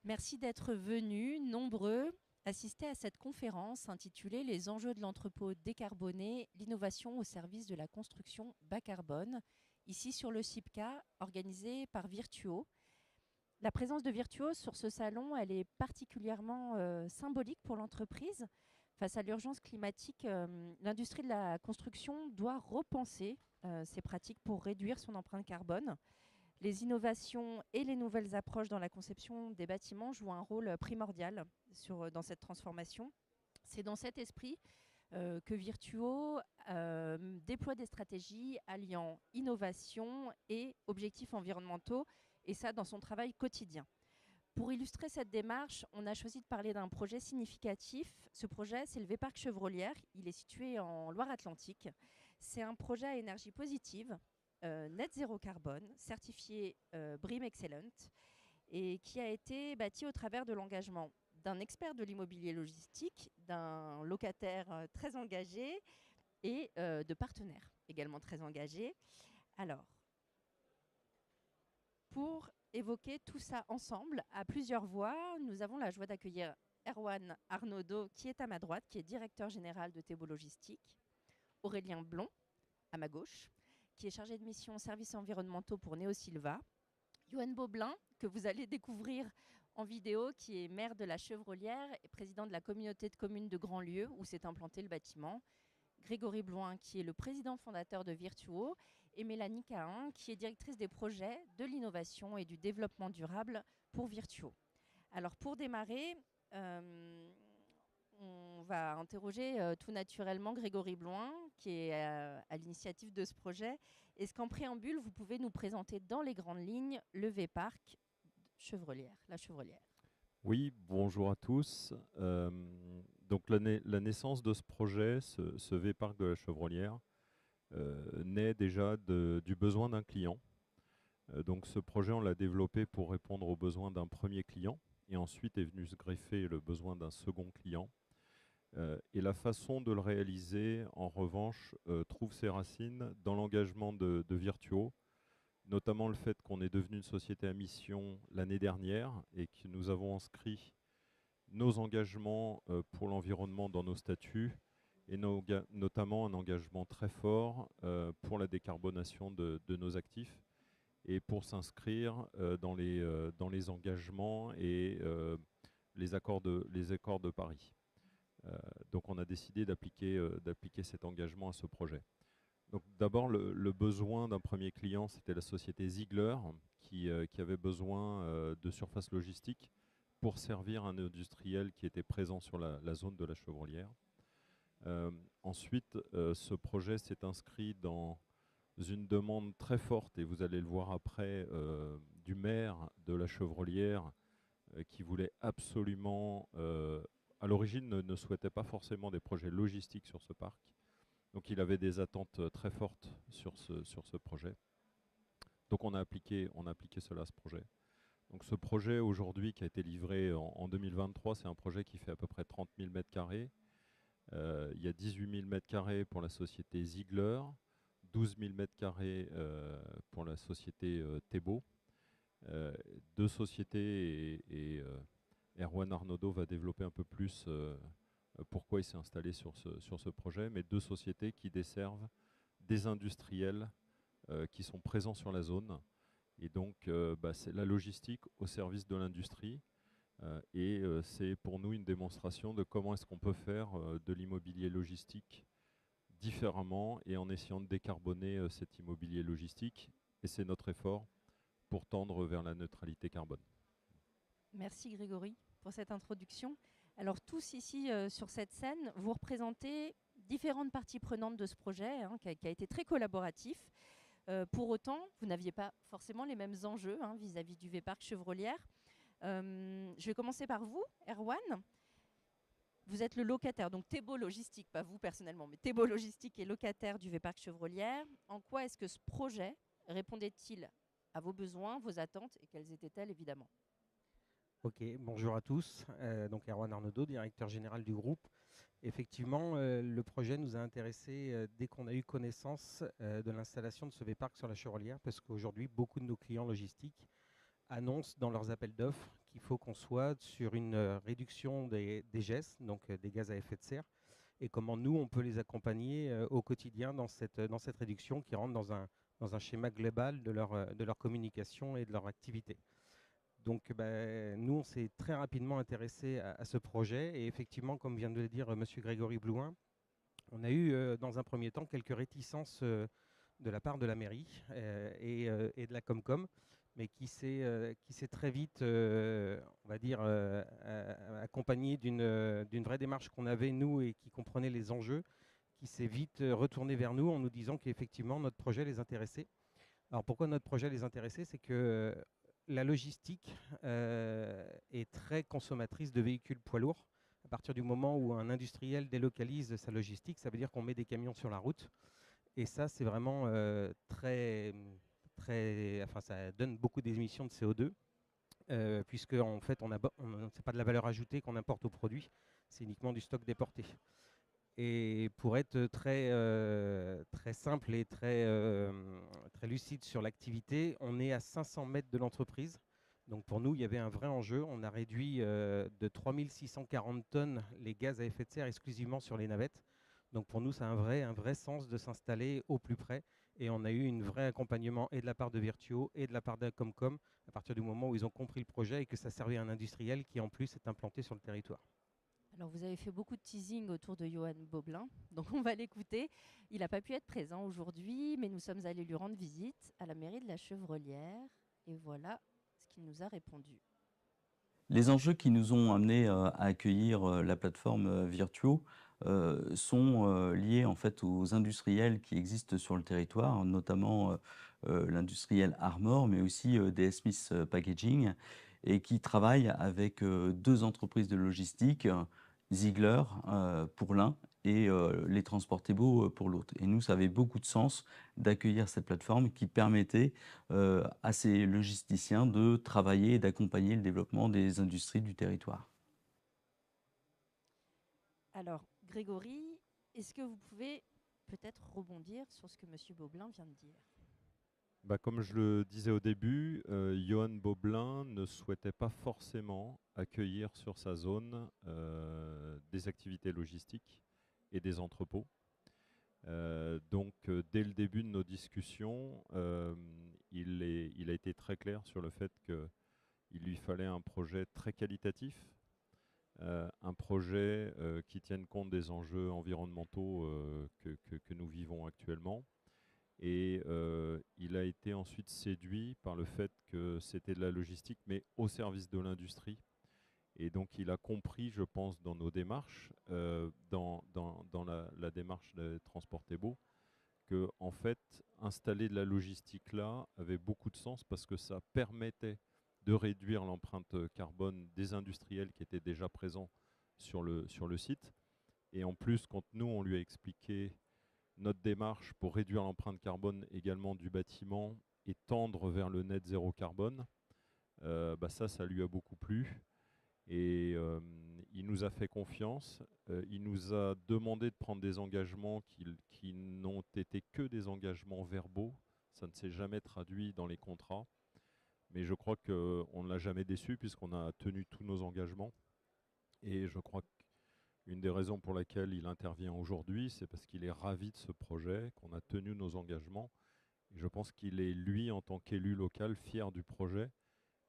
Merci d'être venus, nombreux, assister à cette conférence intitulée Les enjeux de l'entrepôt décarboné, l'innovation au service de la construction bas carbone, ici sur le CIPCA, organisé par Virtuo. La présence de Virtuo sur ce salon, elle est particulièrement symbolique pour l'entreprise. Face à l'urgence climatique, l'industrie de la construction doit repenser ses pratiques pour réduire son empreinte carbone. Les innovations et les nouvelles approches dans la conception des bâtiments jouent un rôle primordial dans cette transformation. C'est dans cet esprit que Virtuo déploie des stratégies alliant innovation et objectifs environnementaux, et ça dans son travail quotidien. Pour illustrer cette démarche, on a choisi de parler d'un projet significatif. Ce projet, c'est le V-Parc Chevrolière. Il est situé en Loire-Atlantique. C'est un projet à énergie positive, net zéro carbone, certifié BREEAM Excellent, et qui a été bâti au travers de l'engagement d'un expert de l'immobilier logistique, d'un locataire très engagé et de partenaires également très engagés. Alors, pour évoquer tout ça ensemble, à plusieurs voix, nous avons la joie d'accueillir Erwan Arnaudot, qui est à ma droite, qui est directeur général de Thébo Logistique, Aurélien Blond, à ma gauche, qui est chargé de mission services environnementaux pour Néo-Silva, Yoann Beaublin, que vous allez découvrir en vidéo, qui est maire de la Chevrolière et président de la communauté de communes de Grandlieu, où s'est implanté le bâtiment, Grégory Bloin, qui est le président fondateur de Virtuo, et Mélanie Cahin, qui est directrice des projets, de l'innovation et du développement durable pour Virtuo. Alors pour démarrer, on va interroger tout naturellement Grégory Bloin, qui est à l'initiative de ce projet. Est-ce qu'en préambule, vous pouvez nous présenter dans les grandes lignes le V-Parc Chevrolière, la Chevrolière? Oui, bonjour à tous. Donc la naissance de ce projet, ce V-Parc de la Chevrolière, naît déjà du besoin d'un client. Donc ce projet, on l'a développé pour répondre aux besoins d'un premier client, et ensuite est venu se greffer le besoin d'un second client. Et la façon de le réaliser, en revanche, trouve ses racines dans l'engagement de Virtuo, notamment le fait qu'on est devenu une société à mission l'année dernière et que nous avons inscrit nos engagements pour l'environnement dans nos statuts, et notamment un engagement très fort pour la décarbonation de nos actifs, et pour s'inscrire dans les engagements et les accords de Paris. Donc on a décidé d'appliquer cet engagement à ce projet. Donc d'abord, le besoin d'un premier client, c'était la société Ziegler, qui avait besoin de surface logistique pour servir un industriel qui était présent sur la zone de la Chevrolière. Ensuite, ce projet s'est inscrit dans une demande très forte, et vous allez le voir après, du maire de la Chevrolière, qui voulait absolument, à l'origine ne souhaitait pas forcément des projets logistiques sur ce parc. Donc il avait des attentes très fortes sur ce projet. Donc on a appliqué cela à ce projet. Donc ce projet aujourd'hui qui a été livré en 2023, c'est un projet qui fait à peu près 30 000 m². Il y a 18 000 m² pour la société Ziegler, 12 000 m² pour la société Thébo. Deux sociétés, et Erwan Arnaudot va développer un peu plus pourquoi il s'est installé sur ce projet, mais deux sociétés qui desservent des industriels qui sont présents sur la zone. Et donc, c'est la logistique au service de l'industrie. Et c'est pour nous une démonstration de comment est-ce qu'on peut faire de l'immobilier logistique différemment, et en essayant de décarboner cet immobilier logistique. Et c'est notre effort pour tendre vers la neutralité carbone. Merci Grégory pour cette introduction. Alors tous ici sur cette scène, vous représentez différentes parties prenantes de ce projet qui a été très collaboratif. Pour autant, vous n'aviez pas forcément les mêmes enjeux vis-à-vis du V-Parc Chevrolière. Je vais commencer par vous, Erwan. Vous êtes le locataire, donc Thébo Logistique, pas vous personnellement, mais Thébo Logistique est locataire du V-Parc Chevrolière. En quoi est-ce que ce projet répondait-il à vos besoins, vos attentes, et quelles étaient-elles évidemment? Ok, bonjour à tous. Donc Erwan Arnaudot, directeur général du groupe. Effectivement, le projet nous a intéressés dès qu'on a eu connaissance de l'installation de ce V-Parc sur la Chevrolière, parce qu'aujourd'hui, beaucoup de nos clients logistiques annoncent dans leurs appels d'offres qu'il faut qu'on soit sur une réduction des GES, donc des gaz à effet de serre, et comment nous, on peut les accompagner au quotidien dans cette réduction qui rentre dans un schéma global de leur communication et de leur activité. Donc nous, on s'est très rapidement intéressé à ce projet, et effectivement, comme vient de le dire M. Grégory Blouin, on a eu dans un premier temps quelques réticences de la part de la mairie et de la Comcom, mais qui s'est très vite, on va dire, accompagné d'une vraie démarche qu'on avait, nous, et qui comprenait les enjeux, qui s'est vite retourné vers nous en nous disant qu'effectivement, notre projet les intéressait. Alors pourquoi notre projet les intéressait? C'est que la logistique est très consommatrice de véhicules poids lourds. À partir du moment où un industriel délocalise sa logistique, ça veut dire qu'on met des camions sur la route. Et ça, c'est vraiment enfin, ça donne beaucoup d'émissions de CO2, puisque en fait, c'est pas de la valeur ajoutée qu'on importe au produit, c'est uniquement du stock déporté. Et pour être très simple et très lucide sur l'activité, on est à 500 mètres de l'entreprise. Donc pour nous, il y avait un vrai enjeu. On a réduit de 3640 tonnes les gaz à effet de serre exclusivement sur les navettes. Donc pour nous, ça a un vrai sens de s'installer au plus près. Et on a eu un vrai accompagnement et de la part de Virtuo et de la part de Comcom à partir du moment où ils ont compris le projet et que ça servait à un industriel qui en plus est implanté sur le territoire. Alors, vous avez fait beaucoup de teasing autour de Johan Boblin, donc on va l'écouter. Il n'a pas pu être présent aujourd'hui, mais nous sommes allés lui rendre visite à la mairie de la Chevrolière. Et voilà ce qu'il nous a répondu. Les enjeux qui nous ont amenés à accueillir la plateforme Virtuo sont liés en fait aux industriels qui existent sur le territoire, notamment l'industriel Armor, mais aussi DS Smith Packaging, et qui travaillent avec deux entreprises de logistique, Ziegler pour l'un et les Transportebo pour l'autre. Et nous, ça avait beaucoup de sens d'accueillir cette plateforme qui permettait à ces logisticiens de travailler et d'accompagner le développement des industries du territoire. Alors, Grégory, est-ce que vous pouvez peut-être rebondir sur ce que M. Boblin vient de dire? Comme je le disais au début, Johan Boblin ne souhaitait pas forcément accueillir sur sa zone des activités logistiques et des entrepôts. Donc, dès le début de nos discussions, il a été très clair sur le fait qu'il lui fallait un projet très qualitatif, un projet qui tienne compte des enjeux environnementaux que nous vivons actuellement. Et il a été ensuite séduit par le fait que c'était de la logistique, mais au service de l'industrie. Et donc il a compris, je pense, dans nos démarches, dans la démarche de Transportebo, que en fait, installer de la logistique là avait beaucoup de sens parce que ça permettait de réduire l'empreinte carbone des industriels qui étaient déjà présents sur le site. Et en plus, quand nous, on lui a expliqué notre démarche pour réduire l'empreinte carbone également du bâtiment et tendre vers le net zéro carbone, ça lui a beaucoup plu. Et il nous a fait confiance. Il nous a demandé de prendre des engagements qui n'ont été que des engagements verbaux. Ça ne s'est jamais traduit dans les contrats. Mais je crois qu'on ne l'a jamais déçu puisqu'on a tenu tous nos engagements. Et je crois qu'une des raisons pour lesquelles il intervient aujourd'hui, c'est parce qu'il est ravi de ce projet, qu'on a tenu nos engagements. Et je pense qu'il est, lui, en tant qu'élu local, fier du projet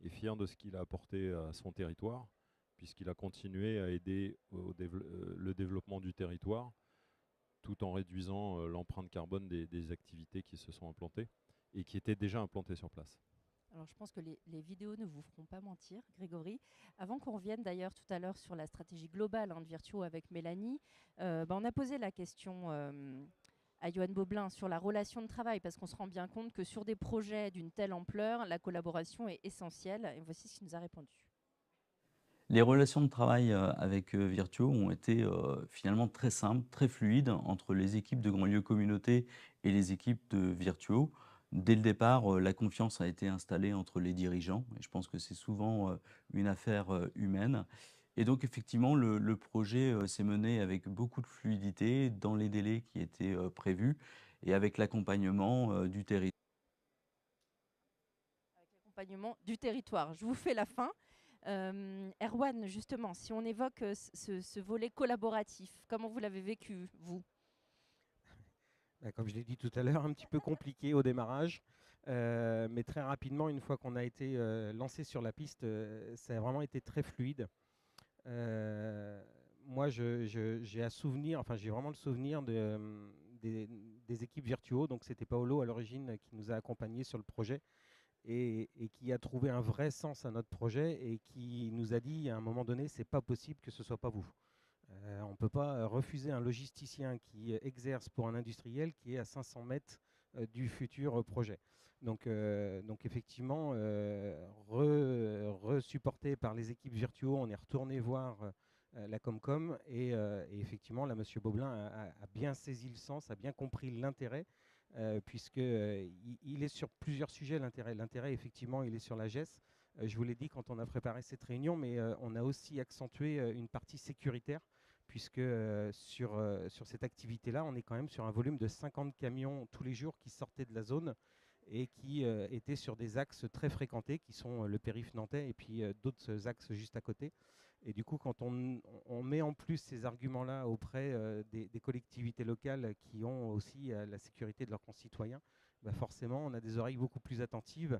et fier de ce qu'il a apporté à son territoire, puisqu'il a continué à aider le développement du territoire, tout en réduisant l'empreinte carbone des activités qui se sont implantées et qui étaient déjà implantées sur place. Alors, je pense que les vidéos ne vous feront pas mentir, Grégory. Avant qu'on revienne d'ailleurs tout à l'heure sur la stratégie globale de Virtuo avec Mélanie, on a posé la question à Johan Boblin sur la relation de travail, parce qu'on se rend bien compte que sur des projets d'une telle ampleur, la collaboration est essentielle. Et voici ce qu'il nous a répondu. Les relations de travail avec Virtuo ont été finalement très simples, très fluides entre les équipes de Grand Lieu Communauté et les équipes de Virtuo. Dès le départ, la confiance a été installée entre les dirigeants, et je pense que c'est souvent une affaire humaine. Et donc effectivement, le projet s'est mené avec beaucoup de fluidité, dans les délais qui étaient prévus, et avec l'accompagnement du territoire. Avec l'accompagnement du territoire. Je vous fais la fin. Erwan, justement, si on évoque ce volet collaboratif, comment vous l'avez vécu, vous? Comme je l'ai dit tout à l'heure, un petit peu compliqué au démarrage, mais très rapidement, une fois qu'on a été lancé sur la piste, ça a vraiment été très fluide. Moi, j'ai j'ai vraiment le souvenir des équipes Virtuo. Donc, c'était Paolo à l'origine qui nous a accompagnés sur le projet et qui a trouvé un vrai sens à notre projet et qui nous a dit à un moment donné, c'est pas possible que ce soit pas vous. On ne peut pas refuser un logisticien qui exerce pour un industriel qui est à 500 mètres du futur projet. Donc effectivement, re-supporté par les équipes Virtuo, on est retourné voir la Comcom et effectivement, là, Monsieur Boblin a bien saisi le sens, a bien compris l'intérêt, puisqu'il est sur plusieurs sujets, l'intérêt. L'intérêt, effectivement, il est sur la GES. Je vous l'ai dit quand on a préparé cette réunion, mais on a aussi accentué une partie sécuritaire, puisque sur cette activité-là, on est quand même sur un volume de 50 camions tous les jours qui sortaient de la zone et qui étaient sur des axes très fréquentés, qui sont le périph' nantais et puis d'autres axes juste à côté. Et du coup, quand on met en plus ces arguments-là auprès des collectivités locales qui ont aussi la sécurité de leurs concitoyens, bah forcément, on a des oreilles beaucoup plus attentives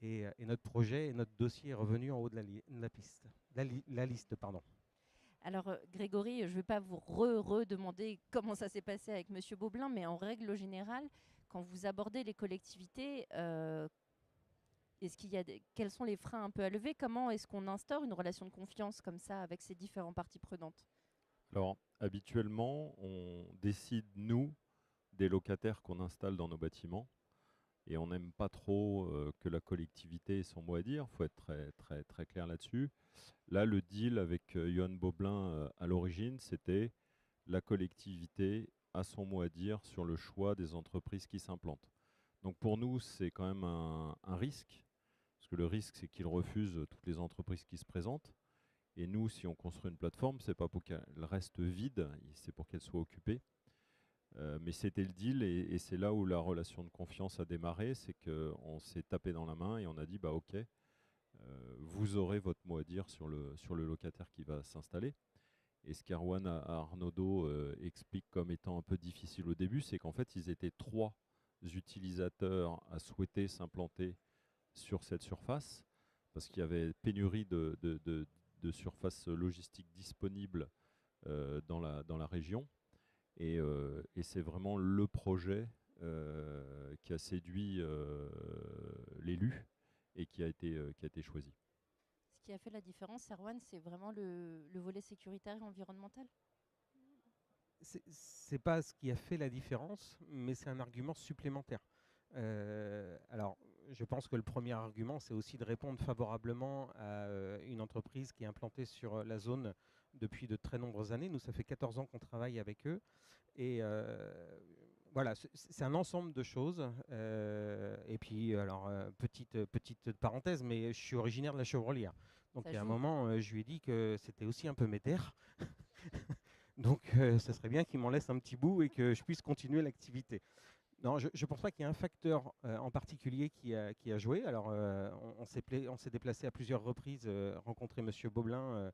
et notre projet et notre dossier est revenu en haut de la piste, la liste, pardon. Alors, Grégory, je ne vais pas vous redemander comment ça s'est passé avec Monsieur Boblin, mais en règle générale, quand vous abordez les collectivités, quels sont les freins un peu à lever? Comment est-ce qu'on instaure une relation de confiance comme ça avec ces différentes parties prenantes? Alors, habituellement, on décide, nous, des locataires qu'on installe dans nos bâtiments. Et on n'aime pas trop que la collectivité ait son mot à dire. Il faut être très, très, très clair là-dessus. Là, le deal avec Johan Boblin à l'origine, c'était la collectivité a son mot à dire sur le choix des entreprises qui s'implantent. Donc pour nous, c'est quand même un risque, parce que le risque, c'est qu'ils refusent toutes les entreprises qui se présentent. Et nous, si on construit une plateforme, c'est pas pour qu'elle reste vide, c'est pour qu'elle soit occupée. Mais c'était le deal et c'est là où la relation de confiance a démarré, c'est qu'on s'est tapé dans la main et on a dit bah ok, vous aurez votre mot à dire sur le locataire qui va s'installer. Et ce qu'Erwan Arnaudot explique comme étant un peu difficile au début, c'est qu'en fait ils étaient 3 utilisateurs à souhaiter s'implanter sur cette surface, parce qu'il y avait pénurie de surfaces logistiques disponibles dans la région. Et c'est vraiment le projet qui a séduit l'élu et qui a été choisi. Ce qui a fait la différence, Erwan, c'est vraiment le volet sécuritaire et environnemental? C'est pas ce qui a fait la différence, mais c'est un argument supplémentaire. Alors, je pense que le premier argument, c'est aussi de répondre favorablement à une entreprise qui est implantée sur la zone depuis de très nombreuses années. Nous, ça fait 14 ans qu'on travaille avec eux. Et voilà, c'est un ensemble de choses. Et puis, alors, petite parenthèse, mais je suis originaire de la Chevrolière. Donc, il y a un moment, je lui ai dit que c'était aussi un peu mes terres. Donc, ça serait bien qu'il m'en laisse un petit bout et que je puisse continuer l'activité. Non, je ne pense pas qu'il y ait un facteur en particulier qui a joué. Alors, on s'est déplacé à plusieurs reprises, rencontrer M. Boblin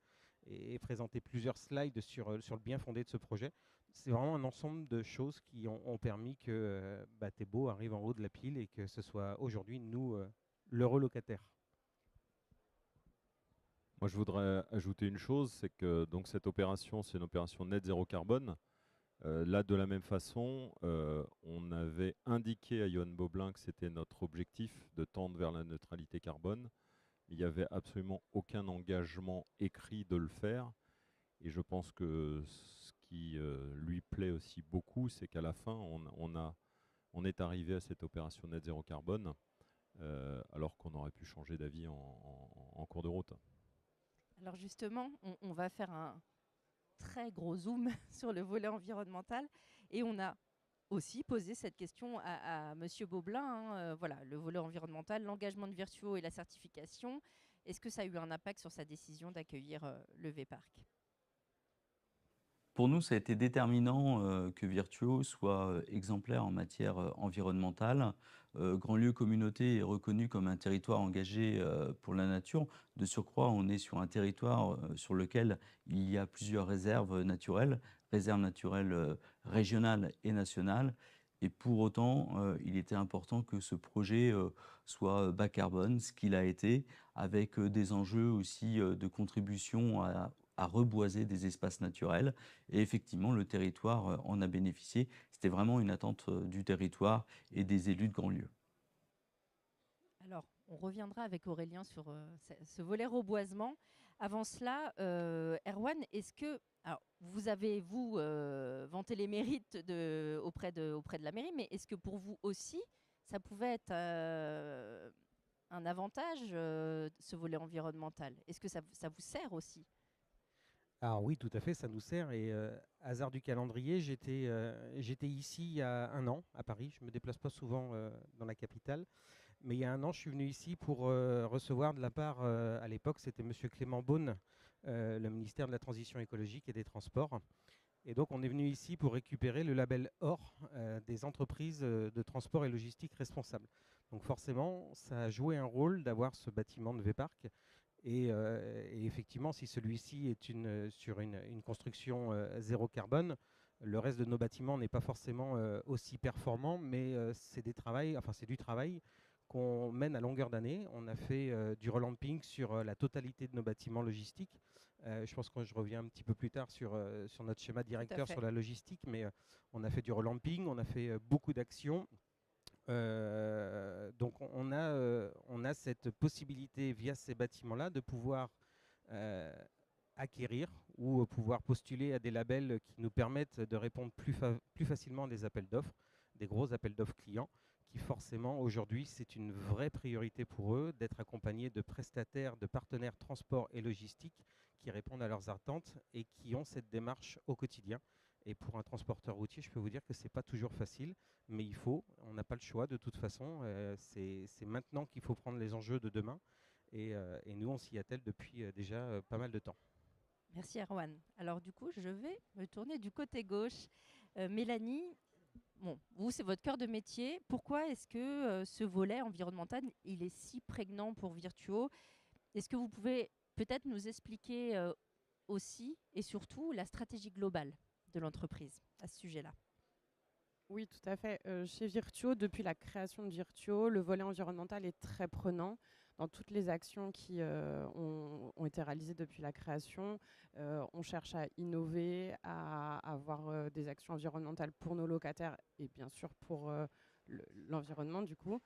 et présenter plusieurs slides sur le bien fondé de ce projet. C'est vraiment un ensemble de choses qui ont permis que Thébault arrive en haut de la pile et que ce soit aujourd'hui, nous, l'heureux locataire. Moi, je voudrais ajouter une chose, c'est que donc, cette opération, c'est une opération net zéro carbone. Là, de la même façon, on avait indiqué à Johan Boblin que c'était notre objectif de tendre vers la neutralité carbone. Il n'y avait absolument aucun engagement écrit de le faire. Et je pense que ce qui lui plaît aussi beaucoup, c'est qu'à la fin, on est arrivé à cette opération net zéro carbone, alors qu'on aurait pu changer d'avis en cours de route. Alors justement, on va faire un très gros zoom sur le volet environnemental et on a aussi posé cette question à Monsieur Boblin. Voilà, le volet environnemental, l'engagement de Virtuo et la certification. Est-ce que ça a eu un impact sur sa décision d'accueillir le V-Parc? Pour nous, ça a été déterminant que Virtuo soit exemplaire en matière environnementale. Grandlieu Communauté est reconnu comme un territoire engagé pour la nature. De surcroît, on est sur un territoire sur lequel il y a plusieurs réserves naturelles régionales et nationales. Et pour autant, il était important que ce projet soit bas carbone, ce qu'il a été, avec des enjeux aussi de contribution à reboiser des espaces naturels. Et effectivement, le territoire en a bénéficié. C'était vraiment une attente du territoire et des élus de Grandlieu. Alors, on reviendra avec Aurélien sur ce volet reboisement. Avant cela, Erwan, est-ce que alors, vous avez, vanté les mérites auprès de la mairie, mais est-ce que pour vous aussi, ça pouvait être un avantage, ce volet environnemental? Est-ce que ça vous sert aussi? Alors oui, tout à fait, ça nous sert. Et hasard du calendrier, j'étais ici il y a un an à Paris. Je ne me déplace pas souvent dans la capitale. Mais il y a un an, je suis venu ici pour recevoir de la part, à l'époque, c'était Monsieur Clément Beaune, le ministère de la Transition écologique et des Transports. Et donc, on est venu ici pour récupérer le label OR des entreprises de transport et logistique responsables. Donc forcément, ça a joué un rôle d'avoir ce bâtiment de V-Parc. Et effectivement, si celui-ci est sur une construction zéro carbone, le reste de nos bâtiments n'est pas forcément aussi performant, mais c'est du travail qu'on mène à longueur d'année. On a fait du relamping sur la totalité de nos bâtiments logistiques. Je pense que je reviens un petit peu plus tard sur notre schéma directeur sur la logistique, mais on a fait du relamping, on a fait beaucoup d'actions. Donc on a cette possibilité via ces bâtiments-là de pouvoir acquérir ou pouvoir postuler à des labels qui nous permettent de répondre plus facilement à des appels d'offres, des gros appels d'offres clients, qui forcément aujourd'hui c'est une vraie priorité pour eux d'être accompagnés de prestataires, de partenaires transport et logistique qui répondent à leurs attentes et qui ont cette démarche au quotidien. Et pour un transporteur routier, je peux vous dire que ce n'est pas toujours facile, mais on n'a pas le choix de toute façon. C'est maintenant qu'il faut prendre les enjeux de demain. Et nous, on s'y attelle depuis déjà pas mal de temps. Merci Erwan. Alors du coup, je vais me tourner du côté gauche. Mélanie, bon, vous, c'est votre cœur de métier. Pourquoi est-ce que ce volet environnemental, il est si prégnant pour Virtuo? Est-ce que vous pouvez peut-être nous expliquer aussi et surtout la stratégie globale de l'entreprise à ce sujet-là? Oui, tout à fait. Chez Virtuo, depuis la création de Virtuo, le volet environnemental est très prenant dans toutes les actions qui ont été réalisées depuis la création. On cherche à innover, à avoir des actions environnementales pour nos locataires et bien sûr pour l'environnement du coup.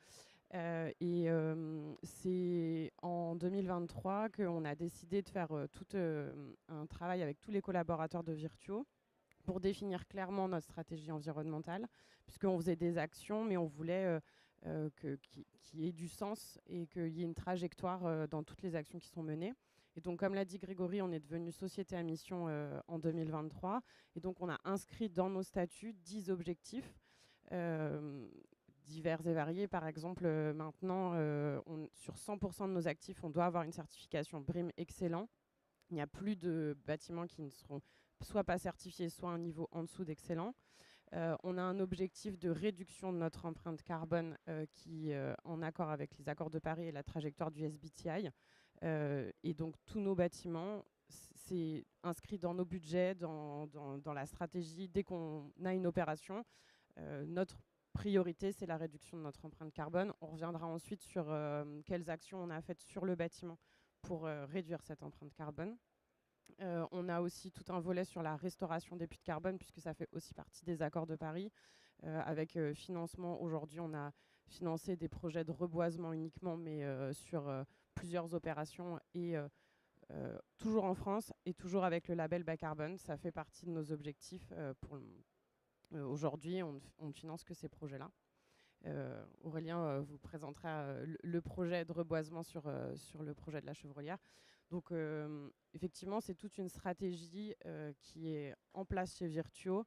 C'est en 2023 qu'on a décidé de faire tout un travail avec tous les collaborateurs de Virtuo pour définir clairement notre stratégie environnementale, puisqu'on faisait des actions, mais on voulait qu'il y ait du sens et qu'il y ait une trajectoire dans toutes les actions qui sont menées. Et donc, comme l'a dit Grégory, on est devenu société à mission en 2023. Et donc, on a inscrit dans nos statuts 10 objectifs divers et variés. Par exemple, maintenant, sur 100% de nos actifs, on doit avoir une certification BREEAM Excellent. Il n'y a plus de bâtiments qui ne seront soit pas certifiés, soit un niveau en dessous d'excellent. On a un objectif de réduction de notre empreinte carbone qui est en accord avec les accords de Paris et la trajectoire du SBTI. Et donc tous nos bâtiments, c'est inscrit dans nos budgets, dans la stratégie. Dès qu'on a une opération, notre priorité, c'est la réduction de notre empreinte carbone. On reviendra ensuite sur quelles actions on a faites sur le bâtiment pour réduire cette empreinte carbone. On a aussi tout un volet sur la restauration des puits de carbone, puisque ça fait aussi partie des accords de Paris. Avec financement, aujourd'hui, on a financé des projets de reboisement uniquement, mais sur plusieurs opérations et toujours en France et toujours avec le label bas carbone. Ça fait partie de nos objectifs. Aujourd'hui, on ne finance que ces projets-là. Aurélien vous présentera le projet de reboisement sur le projet de la Chevrolière. Donc effectivement, c'est toute une stratégie qui est en place chez Virtuo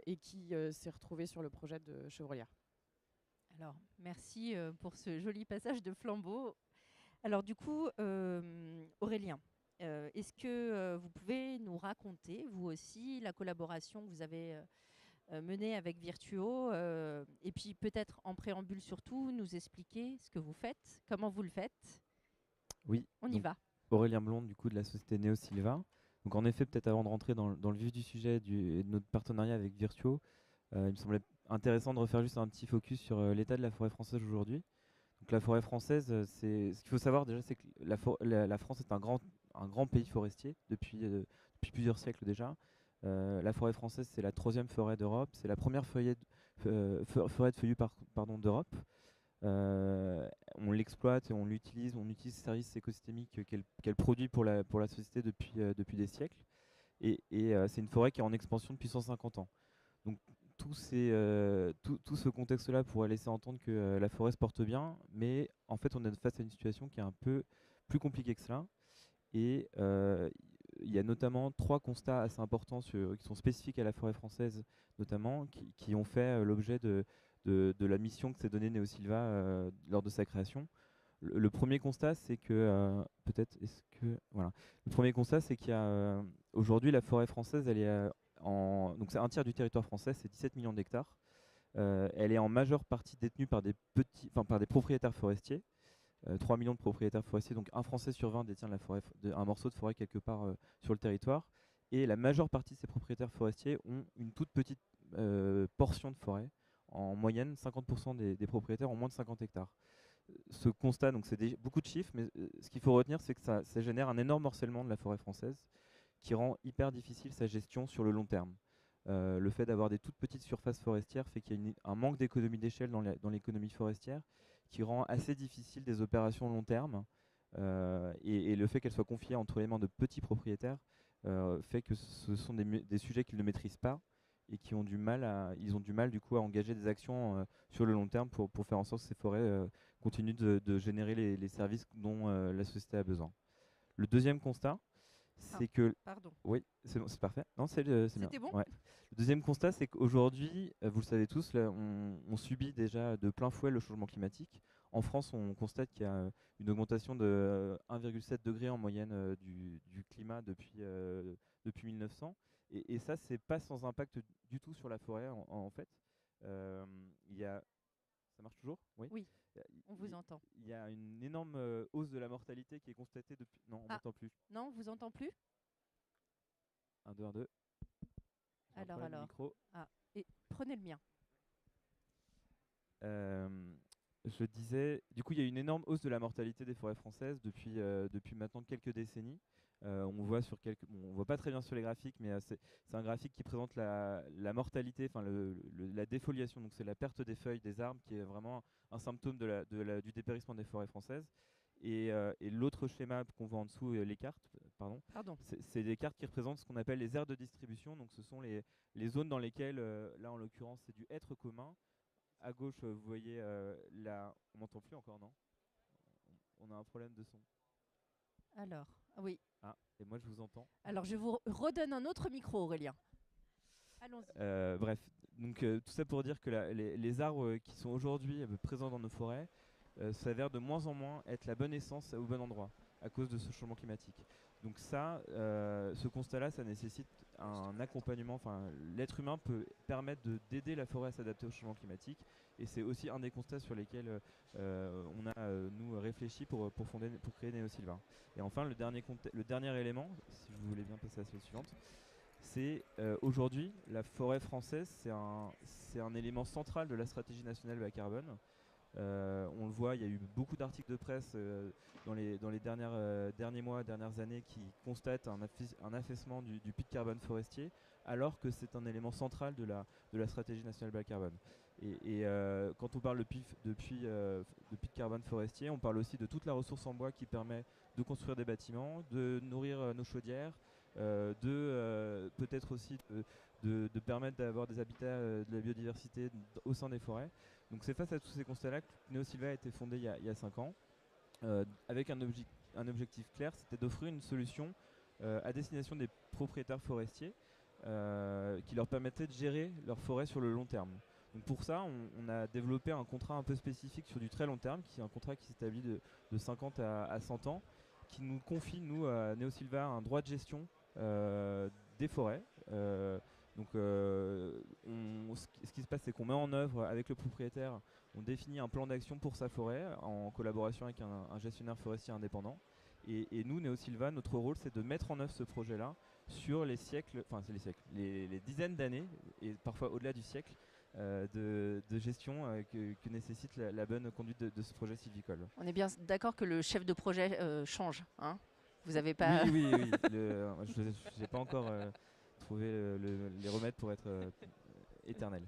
et qui s'est retrouvée sur le projet de Chevrolière. Alors, merci pour ce joli passage de flambeau. Alors du coup, Aurélien, Est-ce que vous pouvez nous raconter, vous aussi, la collaboration que vous avez menée avec Virtuo et puis peut-être en préambule surtout, nous expliquer ce que vous faites, comment vous le faites. Oui, On y donc va. Aurélien Blonde du coup de la société NeoSilva. Donc en effet, peut-être avant de rentrer dans le vif du sujet et de notre partenariat avec Virtuo, il me semblait intéressant de refaire juste un petit focus sur l'état de la forêt française aujourd'hui. Donc la forêt française, ce qu'il faut savoir déjà, c'est que la France est un grand pays forestier depuis plusieurs siècles déjà. La forêt française, c'est la 3e forêt d'Europe, c'est la première forêt de feuillus d'Europe. On l'exploite et on utilise les services écosystémiques qu'elle produit pour la société depuis des siècles. Et c'est une forêt qui est en expansion depuis 150 ans. Donc tout ce contexte-là pourrait laisser entendre que la forêt se porte bien, mais en fait on est face à une situation qui est un peu plus compliquée que cela. Et il y a notamment 3 constats assez importants qui sont spécifiques à la forêt française, notamment, qui ont fait l'objet de la mission que s'est donnée NeoSilva lors de sa création. Le premier constat, c'est que le premier constat, c'est qu'il y a aujourd'hui la forêt française, elle est donc c'est un tiers du territoire français, c'est 17 millions d'hectares. Elle est en majeure partie détenue par par des propriétaires forestiers. 3 millions de propriétaires forestiers, donc un Français sur 20 détient un morceau de forêt quelque part sur le territoire. Et la majeure partie de ces propriétaires forestiers ont une toute petite portion de forêt. En moyenne, 50% des propriétaires ont moins de 50 hectares. Ce constat, donc c'est beaucoup de chiffres, mais ce qu'il faut retenir, c'est que ça génère un énorme morcellement de la forêt française qui rend hyper difficile sa gestion sur le long terme. Le fait d'avoir des toutes petites surfaces forestières fait qu'il y a un manque d'économie d'échelle dans l'économie forestière qui rend assez difficile des opérations long terme. Et le fait qu'elles soient confiées entre les mains de petits propriétaires fait que ce sont des sujets qu'ils ne maîtrisent pas et ils ont du mal du coup à engager des actions sur le long terme pour faire en sorte que ces forêts continuent de générer les services dont la société a besoin. Le deuxième constat, c'est que... Pardon. Oui, c'est bon, c'est parfait. Non, c'est bien. C'était bon. Ouais. Le deuxième constat, c'est qu'aujourd'hui, vous le savez tous, là, on subit déjà de plein fouet le changement climatique. En France, on constate qu'il y a une augmentation de 1,7 degré en moyenne du climat depuis 1900. Et ça, c'est pas sans impact du tout sur la forêt, en fait. Ça marche toujours? Oui. Oui, on vous entend. Il y a une énorme hausse de la mortalité qui est constatée depuis... Non, on m'entend plus. Non, on vous entend plus? 1, 2, 1, 2. Alors. Micro. Ah, et prenez le mien. Je disais, du coup, il y a une énorme hausse de la mortalité des forêts françaises depuis maintenant quelques décennies. On voit pas très bien sur les graphiques, mais c'est un graphique qui présente la mortalité, enfin la défoliation, donc c'est la perte des feuilles des arbres qui est vraiment un symptôme du dépérissement des forêts françaises. Et l'autre schéma qu'on voit en dessous, les cartes, c'est des cartes qui représentent ce qu'on appelle les aires de distribution. Donc ce sont les zones dans lesquelles, là en l'occurrence, c'est du être commun. À gauche, vous voyez on m'entend plus encore, non? On a un problème de son. Alors, oui. Ah, et moi je vous entends. Alors je vous redonne un autre micro, Aurélien. Allons-y. Bref, donc tout ça pour dire que les arbres qui sont aujourd'hui présents dans nos forêts s'avèrent de moins en moins être la bonne essence au bon endroit à cause de ce changement climatique. Donc ça, ce constat-là, ça nécessite un accompagnement. Enfin, l'être humain peut permettre d'aider la forêt à s'adapter au changement climatique. Et c'est aussi un des constats sur lesquels on a nous réfléchi pour créer NeoSilva. Et enfin, le dernier élément, si vous voulez bien passer à la slide suivante, c'est aujourd'hui la forêt française, c'est un élément central de la stratégie nationale bas carbone. On le voit, il y a eu beaucoup d'articles de presse dans les derniers mois, dernières années qui constatent un affaissement du pic carbone forestier, alors que c'est un élément central de la stratégie nationale bas carbone. Et quand on parle de pic carbone forestier, on parle aussi de toute la ressource en bois qui permet de construire des bâtiments, de nourrir nos chaudières, peut-être aussi de permettre d'avoir des habitats, de la biodiversité au sein des forêts. Donc c'est face à tous ces constats-là que NeoSilva a été fondé il y a 5 ans, avec un objectif clair, c'était d'offrir une solution à destination des propriétaires forestiers qui leur permettait de gérer leur forêt sur le long terme. Donc pour ça, on a développé un contrat un peu spécifique sur du très long terme, qui est un contrat qui s'établit de 50 à 100 ans, qui nous confie, nous, à Neosilva, un droit de gestion des forêts. Ce qui se passe, c'est qu'on met en œuvre avec le propriétaire, on définit un plan d'action pour sa forêt en collaboration avec un gestionnaire forestier indépendant. Et nous, Neosilva, notre rôle, c'est de mettre en œuvre ce projet-là sur les siècles, enfin c'est les siècles, les dizaines d'années, et parfois au-delà du siècle, de gestion que nécessite la bonne conduite de ce projet sylvicole. On est bien d'accord que le chef de projet change, hein? Vous n'avez pas... Oui. Je n'ai pas encore trouvé les remèdes pour être éternel.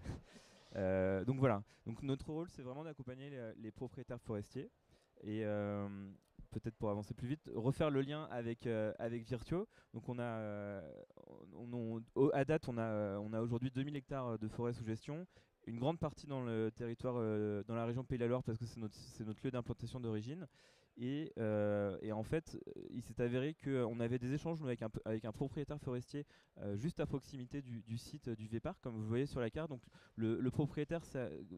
Donc voilà. Donc notre rôle, c'est vraiment d'accompagner les propriétaires forestiers et peut-être pour avancer plus vite, refaire le lien avec Virtuo. Donc à date, on a aujourd'hui 2000 hectares de forêt sous gestion, une grande partie dans le territoire, dans la région Pays de la Loire, parce que c'est notre lieu d'implantation d'origine. Et en fait, il s'est avéré qu'on avait des échanges avec un propriétaire forestier juste à proximité du site du V-Parc, comme vous voyez sur la carte. Donc le propriétaire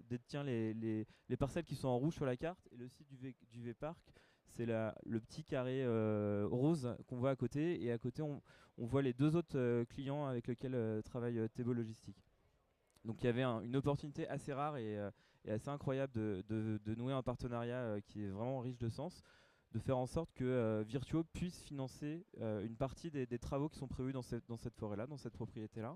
détient les parcelles qui sont en rouge sur la carte, et le site du V-Parc, c'est le petit carré rose qu'on voit à côté. Et à côté, on voit les deux autres clients avec lesquels travaille Thébo Logistique. Donc il y avait une opportunité assez rare et assez incroyable de nouer un partenariat qui est vraiment riche de sens, de faire en sorte que Virtuo puisse financer une partie des travaux qui sont prévus dans cette forêt-là, dans cette propriété-là.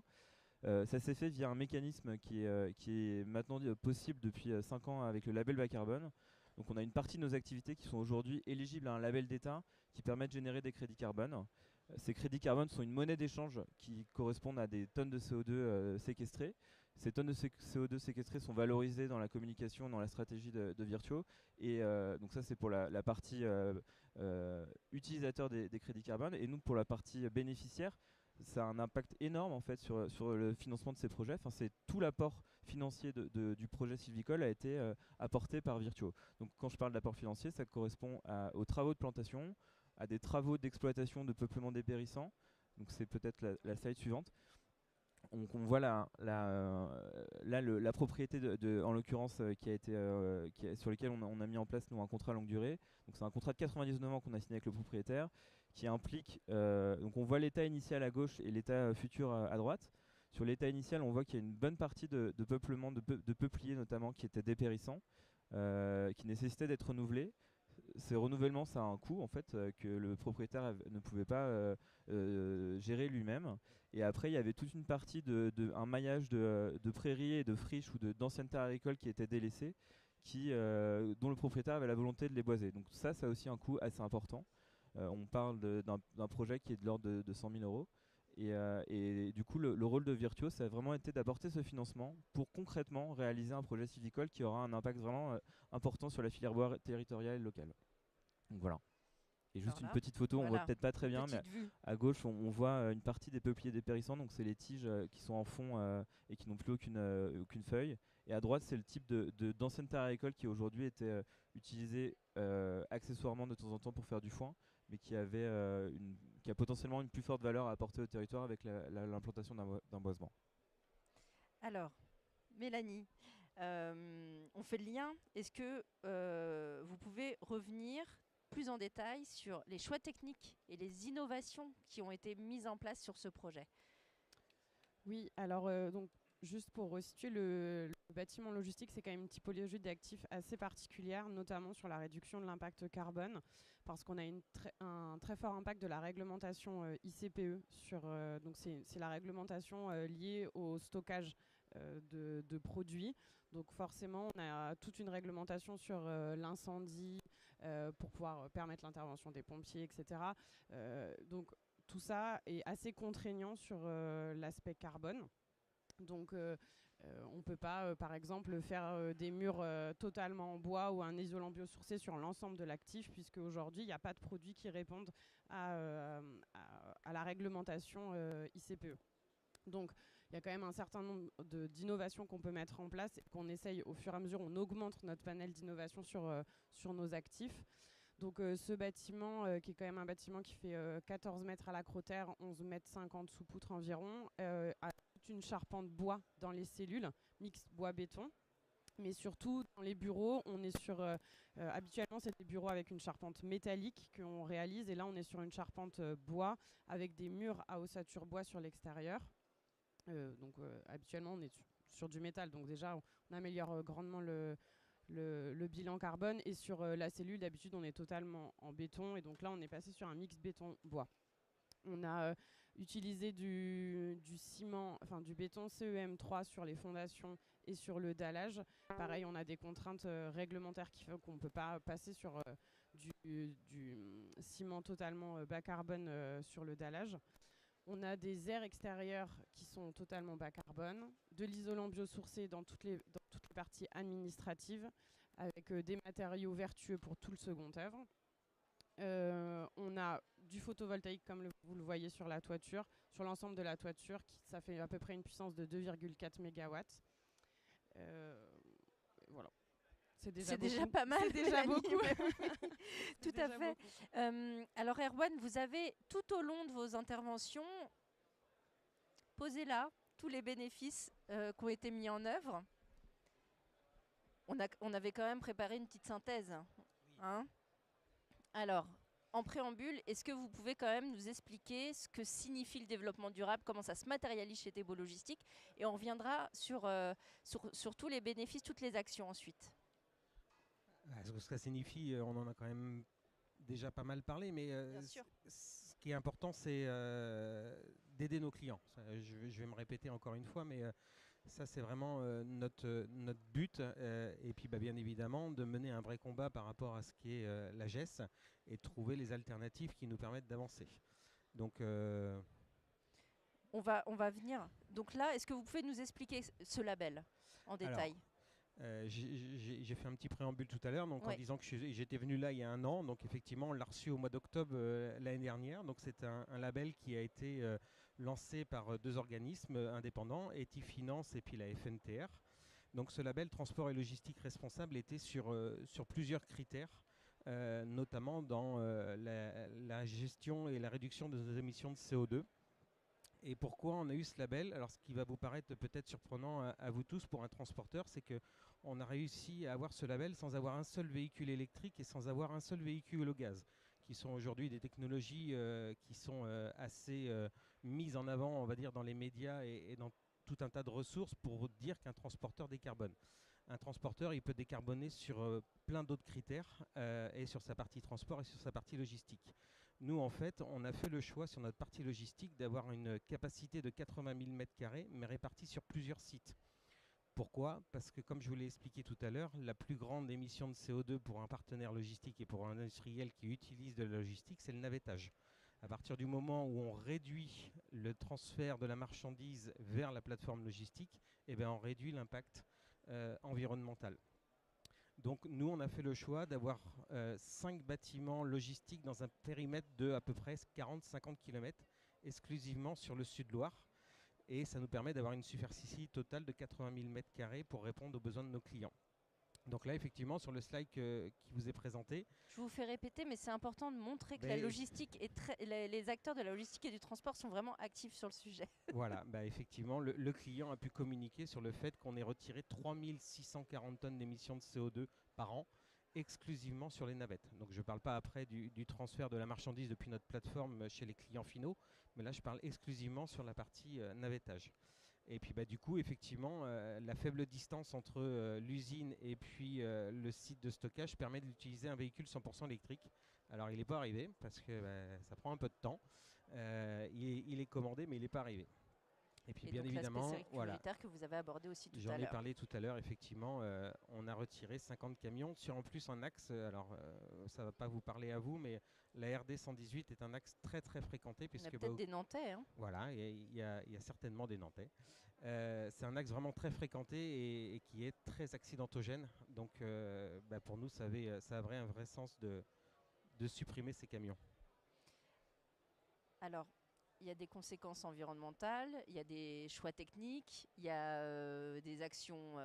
Ça s'est fait via un mécanisme qui est maintenant possible depuis 5 ans avec le label bas carbone. Donc on a une partie de nos activités qui sont aujourd'hui éligibles à un label d'État qui permet de générer des crédits carbone. Ces crédits carbone sont une monnaie d'échange qui correspondent à des tonnes de CO2 séquestrées. Ces tonnes de CO2 séquestrées sont valorisées dans la communication, dans la stratégie de Virtuo. Et donc ça, c'est pour la partie utilisateur des crédits carbone. Et nous, pour la partie bénéficiaire, ça a un impact énorme en fait sur le financement de ces projets. Enfin, c'est tout l'apport financier du projet sylvicole a été apporté par Virtuo. Donc quand je parle d'apport financier, ça correspond aux travaux de plantation, à des travaux d'exploitation de peuplement dépérissant. Donc c'est peut-être la slide suivante. On voit la propriété en l'occurrence sur lequel on a mis en place nous, un contrat longue durée. Donc c'est un contrat de 99 ans qu'on a signé avec le propriétaire qui implique, donc on voit l'état initial à gauche et l'état futur à droite. Sur l'état initial, on voit qu'il y a une bonne partie de peuplement, de peupliers notamment, qui étaient dépérissants, qui nécessitaient d'être renouvelés. Ces renouvellements, ça a un coût en fait que le propriétaire ne pouvait pas gérer lui-même. Et après, il y avait toute une partie un maillage de prairies et de friches ou d'anciennes terres agricoles qui étaient délaissées, dont le propriétaire avait la volonté de les boiser. Donc ça a aussi un coût assez important. On parle d'un projet qui est de l'ordre de 100 000 euros. Et du coup, le rôle de Virtuo, ça a vraiment été d'apporter ce financement pour concrètement réaliser un projet sylvicole qui aura un impact vraiment important sur la filière bois territoriale et locale. Donc voilà. Et juste une petite photo, on voit peut-être pas très bien, mais à gauche, on voit une partie des peupliers dépérissants. Donc c'est les tiges qui sont en fond et qui n'ont plus aucune feuille. Et à droite, c'est le type d'ancienne terre agricole qui aujourd'hui était utilisée accessoirement de temps en temps pour faire du foin, mais qui a potentiellement une plus forte valeur à apporter au territoire avec l'implantation d'un boisement. Alors, Mélanie, on fait le lien. Est-ce que vous pouvez revenir plus en détail sur les choix techniques et les innovations qui ont été mises en place sur ce projet? Oui, alors donc juste pour resituer, le bâtiment logistique, c'est quand même une typologie d'actifs assez particulière, notamment sur la réduction de l'impact carbone, parce qu'on a un très fort impact de la réglementation ICPE. Donc c'est la réglementation liée au stockage de produits. Donc forcément, on a toute une réglementation sur l'incendie pour pouvoir permettre l'intervention des pompiers, etc. Donc tout ça est assez contraignant sur l'aspect carbone. Donc on ne peut pas, par exemple, faire des murs totalement en bois ou un isolant biosourcé sur l'ensemble de l'actif, puisque aujourd'hui, il n'y a pas de produits qui répondent à la réglementation ICPE. Donc il y a quand même un certain nombre d'innovations qu'on peut mettre en place et qu'on essaye au fur et à mesure, on augmente notre panel d'innovation sur nos actifs. Donc ce bâtiment, qui est quand même un bâtiment qui fait 14 mètres à l'acrotère, 11 mètres 50 sous poutre environ, a toute une charpente bois dans les cellules, mix bois-béton. Mais surtout, dans les bureaux, on est sur... habituellement, c'est des bureaux avec une charpente métallique qu'on réalise. Et là, on est sur une charpente bois avec des murs à ossature bois sur l'extérieur. Donc, habituellement, on est sur du métal. Donc déjà, on améliore grandement le bilan carbone. Et sur la cellule, d'habitude, on est totalement en béton. Et donc là, on est passé sur un mix béton-bois. On a utilisé du ciment, enfin du béton CEM3 sur les fondations et sur le dallage. Pareil, on a des contraintes réglementaires qui font qu'on ne peut pas passer sur du ciment totalement bas carbone sur le dallage. On a des aires extérieures qui sont totalement bas carbone, de l'isolant biosourcé dans toutes les parties administratives, avec des matériaux vertueux pour tout le second œuvre. On a du photovoltaïque comme vous le voyez sur la toiture, sur l'ensemble de la toiture, ça fait à peu près une puissance de 2,4 MW. Voilà. C'est déjà pas mal. C'est déjà beaucoup. Tout à fait. Alors Erwan, vous avez tout au long de vos interventions posé là tous les bénéfices qui ont été mis en œuvre. On avait quand même préparé une petite synthèse. Hein ? Alors, en préambule, est-ce que vous pouvez quand même nous expliquer ce que signifie le développement durable, comment ça se matérialise chez Thébo Logistique, et on reviendra sur tous les bénéfices, toutes les actions ensuite. Ce que ça signifie, on en a quand même déjà pas mal parlé, mais ce qui est important, c'est d'aider nos clients. Je vais me répéter encore une fois, mais ça, c'est vraiment notre but. Et puis, bien évidemment, de mener un vrai combat par rapport à ce qui est la GES et de trouver les alternatives qui nous permettent d'avancer. Donc, on va venir. Donc là, est-ce que vous pouvez nous expliquer ce label en détail ? J'ai fait un petit préambule tout à l'heure, donc ouais. En disant que j'étais venu là il y a 1 an. Donc effectivement, on l'a reçu au mois d'octobre l'année dernière. Donc c'est un label qui a été lancé par 2 organismes indépendants, Etifinance et puis la FNTR. Donc ce label transport et logistique responsable était sur plusieurs critères, notamment dans la gestion et la réduction de nos émissions de CO2. Et pourquoi on a eu ce label? Alors, ce qui va vous paraître peut-être surprenant à vous tous pour un transporteur, c'est qu'on a réussi à avoir ce label sans avoir un seul véhicule électrique et sans avoir un seul véhicule au gaz, qui sont aujourd'hui des technologies qui sont assez mises en avant, on va dire, dans les médias et dans tout un tas de ressources pour dire qu'un transporteur décarbone. Un transporteur, il peut décarboner sur plein d'autres critères et sur sa partie transport et sur sa partie logistique. Nous, en fait, on a fait le choix sur notre partie logistique d'avoir une capacité de 80 000 m², mais répartie sur plusieurs sites. Pourquoi? Parce que, comme je vous l'ai expliqué tout à l'heure, la plus grande émission de CO2 pour un partenaire logistique et pour un industriel qui utilise de la logistique, c'est le navettage. À partir du moment où on réduit le transfert de la marchandise vers la plateforme logistique, on réduit l'impact environnemental. Donc nous, on a fait le choix d'avoir 5 bâtiments logistiques dans un périmètre de à peu près 40-50 km, exclusivement sur le Sud-Loire. Et ça nous permet d'avoir une superficie totale de 80 000 m² pour répondre aux besoins de nos clients. Donc là, effectivement, sur le slide qui vous est présenté... Je vous fais répéter, mais c'est important de montrer que la logistique les acteurs de la logistique et du transport sont vraiment actifs sur le sujet. Voilà, effectivement, le client a pu communiquer sur le fait qu'on ait retiré 3640 tonnes d'émissions de CO2 par an, exclusivement sur les navettes. Donc je ne parle pas après du transfert de la marchandise depuis notre plateforme chez les clients finaux, mais là je parle exclusivement sur la partie navettage. Et puis du coup, effectivement, la faible distance entre l'usine et puis le site de stockage permet d'utiliser un véhicule 100% électrique. Alors il n'est pas arrivé parce que ça prend un peu de temps. Il est commandé, mais il n'est pas arrivé. Et puis bien évidemment, voilà, que vous avez abordé aussi tout à l'heure. J'en ai parlé tout à l'heure, effectivement, on a retiré 50 camions sur en plus un axe, alors ça ne va pas vous parler à vous, mais la RD 118 est un axe très très fréquenté. Il y a peut-être des Nantais. Hein. Voilà, il y a certainement des Nantais. C'est un axe vraiment très fréquenté et qui est très accidentogène. Donc pour nous, ça a un vrai sens de supprimer ces camions. Alors, il y a des conséquences environnementales, il y a des choix techniques, il y a des actions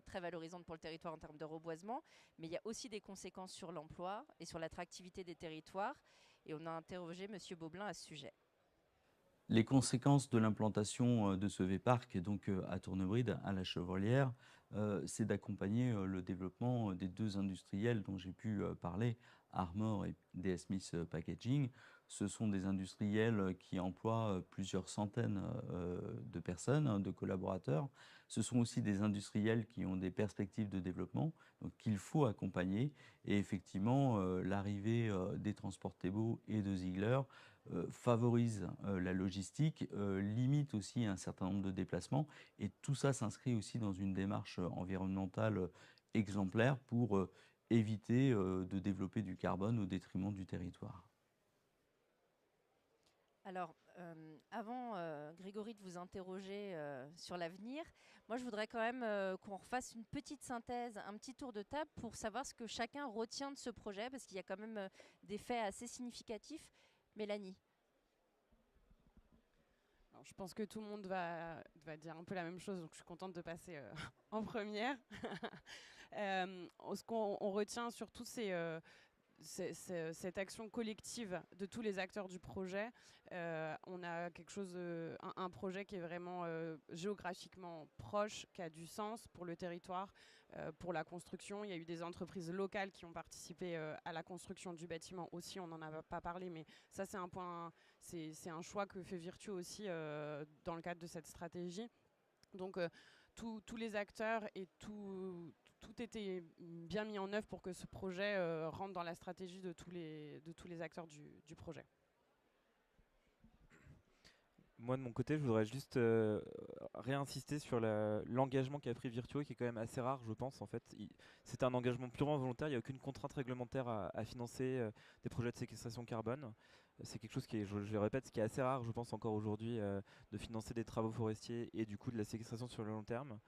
très valorisantes pour le territoire en termes de reboisement, mais il y a aussi des conséquences sur l'emploi et sur l'attractivité des territoires. Et on a interrogé M. Beaublin à ce sujet. Les conséquences de l'implantation de ce V-Parc, donc à Tournebride, à la Chevrolière, c'est d'accompagner le développement des 2 industriels dont j'ai pu parler, Armor et DS Smith Packaging. Ce sont des industriels qui emploient plusieurs centaines de personnes, hein, de collaborateurs. Ce sont aussi des industriels qui ont des perspectives de développement, donc qu'il faut accompagner. Et effectivement, l'arrivée des transports Thébault et de Ziegler favorise la logistique, limite aussi un certain nombre de déplacements, et tout ça s'inscrit aussi dans une démarche environnementale exemplaire pour éviter de développer du carbone au détriment du territoire. Alors, avant, Grégory, de vous interroger sur l'avenir, moi, je voudrais quand même qu'on refasse une petite synthèse, un petit tour de table pour savoir ce que chacun retient de ce projet, parce qu'il y a quand même des faits assez significatifs. Mélanie. Alors, je pense que tout le monde va dire un peu la même chose, donc je suis contente de passer en première. Ce qu'on retient surtout, c'est cette action collective de tous les acteurs du projet. On a un projet qui est vraiment géographiquement proche, qui a du sens pour le territoire, pour la construction. Il y a eu des entreprises locales qui ont participé à la construction du bâtiment aussi, on n'en a pas parlé, mais ça c'est un point, c'est un choix que fait Virtuo aussi dans le cadre de cette stratégie. Donc tous les acteurs et tout était bien mis en œuvre pour que ce projet rentre dans la stratégie de tous les acteurs du projet. Moi, de mon côté, je voudrais juste réinsister sur l'engagement qu'a pris Virtuo, qui est quand même assez rare, je pense. En fait, c'est un engagement purement volontaire. Il n'y a aucune contrainte réglementaire à financer des projets de séquestration carbone. C'est quelque chose qui est, je le répète, qui est assez rare, je pense, encore aujourd'hui, de financer des travaux forestiers et du coup de la séquestration sur le long terme.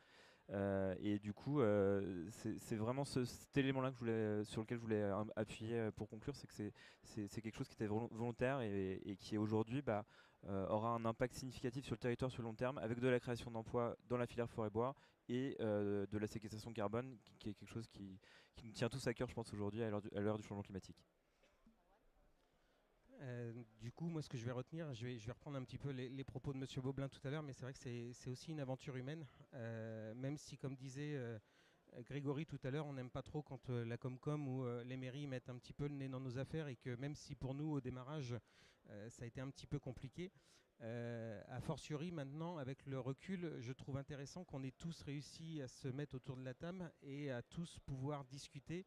Et du coup, c'est vraiment cet élément-là sur lequel je voulais appuyer pour conclure, c'est que c'est quelque chose qui était volontaire et qui aujourd'hui aura un impact significatif sur le territoire sur le long terme, avec de la création d'emplois dans la filière forêt-bois et de la séquestration carbone, qui est quelque chose qui nous tient tous à cœur, je pense, aujourd'hui à l'heure du changement climatique. Du coup, moi, ce que je vais retenir, je vais reprendre un petit peu les propos de Monsieur Beaublin tout à l'heure, mais c'est vrai que c'est aussi une aventure humaine, même si, comme disait Grégory tout à l'heure, on n'aime pas trop quand la Comcom ou les mairies mettent un petit peu le nez dans nos affaires, et que même si pour nous, au démarrage, ça a été un petit peu compliqué, a fortiori maintenant, avec le recul, je trouve intéressant qu'on ait tous réussi à se mettre autour de la table et à tous pouvoir discuter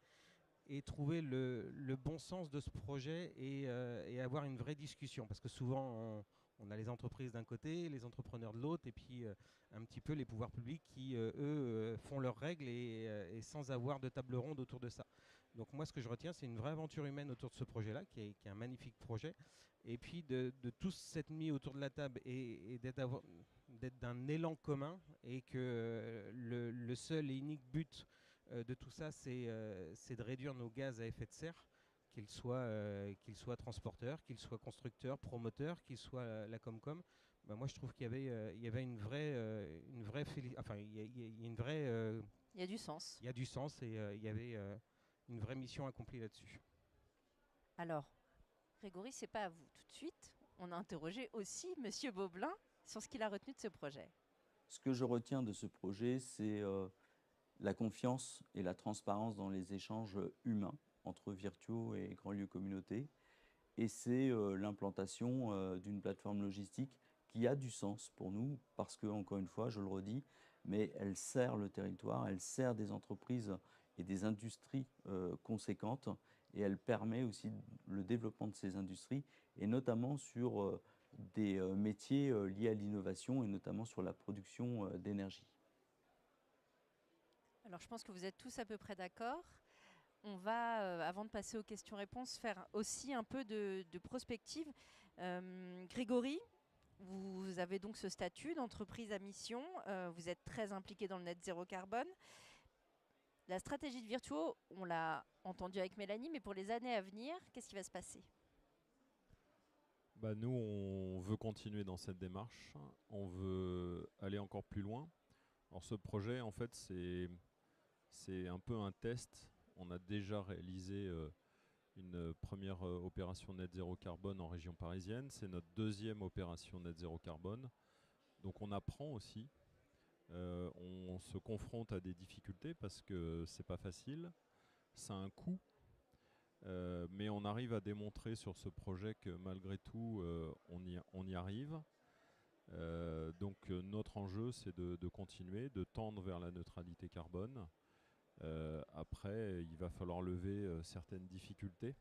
et trouver le bon sens de ce projet et avoir une vraie discussion. Parce que souvent, on a les entreprises d'un côté, les entrepreneurs de l'autre, et puis un petit peu les pouvoirs publics qui, eux, font leurs règles et sans avoir de table ronde autour de ça. Donc moi, ce que je retiens, c'est une vraie aventure humaine autour de ce projet-là, qui est un magnifique projet. Et puis de tous s'être mis autour de la table et d'être d'un élan commun, et que le seul et unique but de tout ça, c'est de réduire nos gaz à effet de serre, qu'ils soient transporteurs, qu'ils soient constructeurs, promoteurs, qu'ils soient la Comcom. Ben moi, je trouve qu'il y avait une vraie enfin, il y a une vraie... il y a du sens. Il y a du sens, et il y avait une vraie mission accomplie là-dessus. Alors, Grégory, c'est pas à vous tout de suite. On a interrogé aussi Monsieur Beaublin sur ce qu'il a retenu de ce projet. Ce que je retiens de ce projet, c'est la confiance et la transparence dans les échanges humains entre Virtuo et Grandlieu Communauté. Et c'est l'implantation d'une plateforme logistique qui a du sens pour nous, parce que, encore une fois, je le redis, mais elle sert le territoire, elle sert des entreprises et des industries conséquentes, et elle permet aussi le développement de ces industries, et notamment sur des métiers liés à l'innovation, et notamment sur la production d'énergie. Alors, je pense que vous êtes tous à peu près d'accord. On va, avant de passer aux questions-réponses, faire aussi un peu de prospective. Grégory, vous avez donc ce statut d'entreprise à mission. Vous êtes très impliqué dans le net zéro carbone. La stratégie de Virtuo, on l'a entendu avec Mélanie, mais pour les années à venir, qu'est-ce qui va se passer ? Nous, on veut continuer dans cette démarche. On veut aller encore plus loin. Alors, ce projet, en fait, c'est un peu un test. On a déjà réalisé une première opération net zéro carbone en région parisienne. C'est notre deuxième opération net zéro carbone. Donc on apprend aussi. On se confronte à des difficultés parce que c'est pas facile. Ça a un coût. Mais on arrive à démontrer sur ce projet que malgré tout, on y arrive. Donc notre enjeu, c'est de continuer, de tendre vers la neutralité carbone. Après, il va falloir lever certaines difficultés.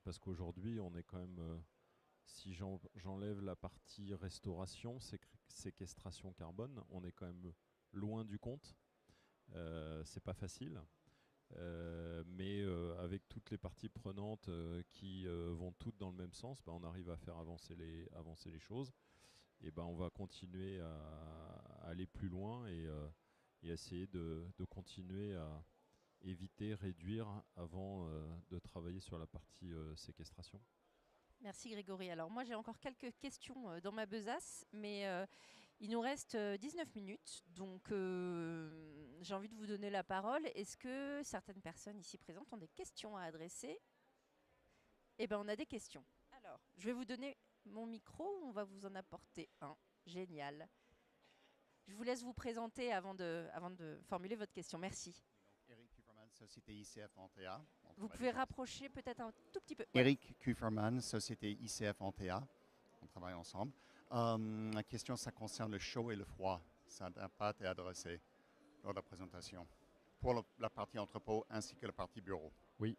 Parce qu'aujourd'hui, on est quand même, si j'enlève la partie restauration, séquestration carbone, on est quand même loin du compte. C'est pas facile. Mais avec toutes les parties prenantes qui vont toutes dans le même sens, on arrive à faire avancer les choses. Et on va continuer à aller plus loin et essayer de continuer à éviter, réduire avant de travailler sur la partie séquestration. Merci Grégory. Alors moi j'ai encore quelques questions dans ma besace, mais il nous reste 19 minutes, donc j'ai envie de vous donner la parole. Est-ce que certaines personnes ici présentes ont des questions à adresser? Eh bien on a des questions. Alors je vais vous donner mon micro, on va vous en apporter un. Génial. Je vous laisse vous présenter avant de formuler votre question. Merci. Eric Kuferman, Société ICF Antea. Vous pouvez rapprocher peut-être un tout petit peu. Eric Kuferman, Société ICF Antea. On travaille ensemble. La question, ça concerne le chaud et le froid. Ça n'a pas été adressé lors de la présentation. Pour la partie entrepôt ainsi que la partie bureau. Oui.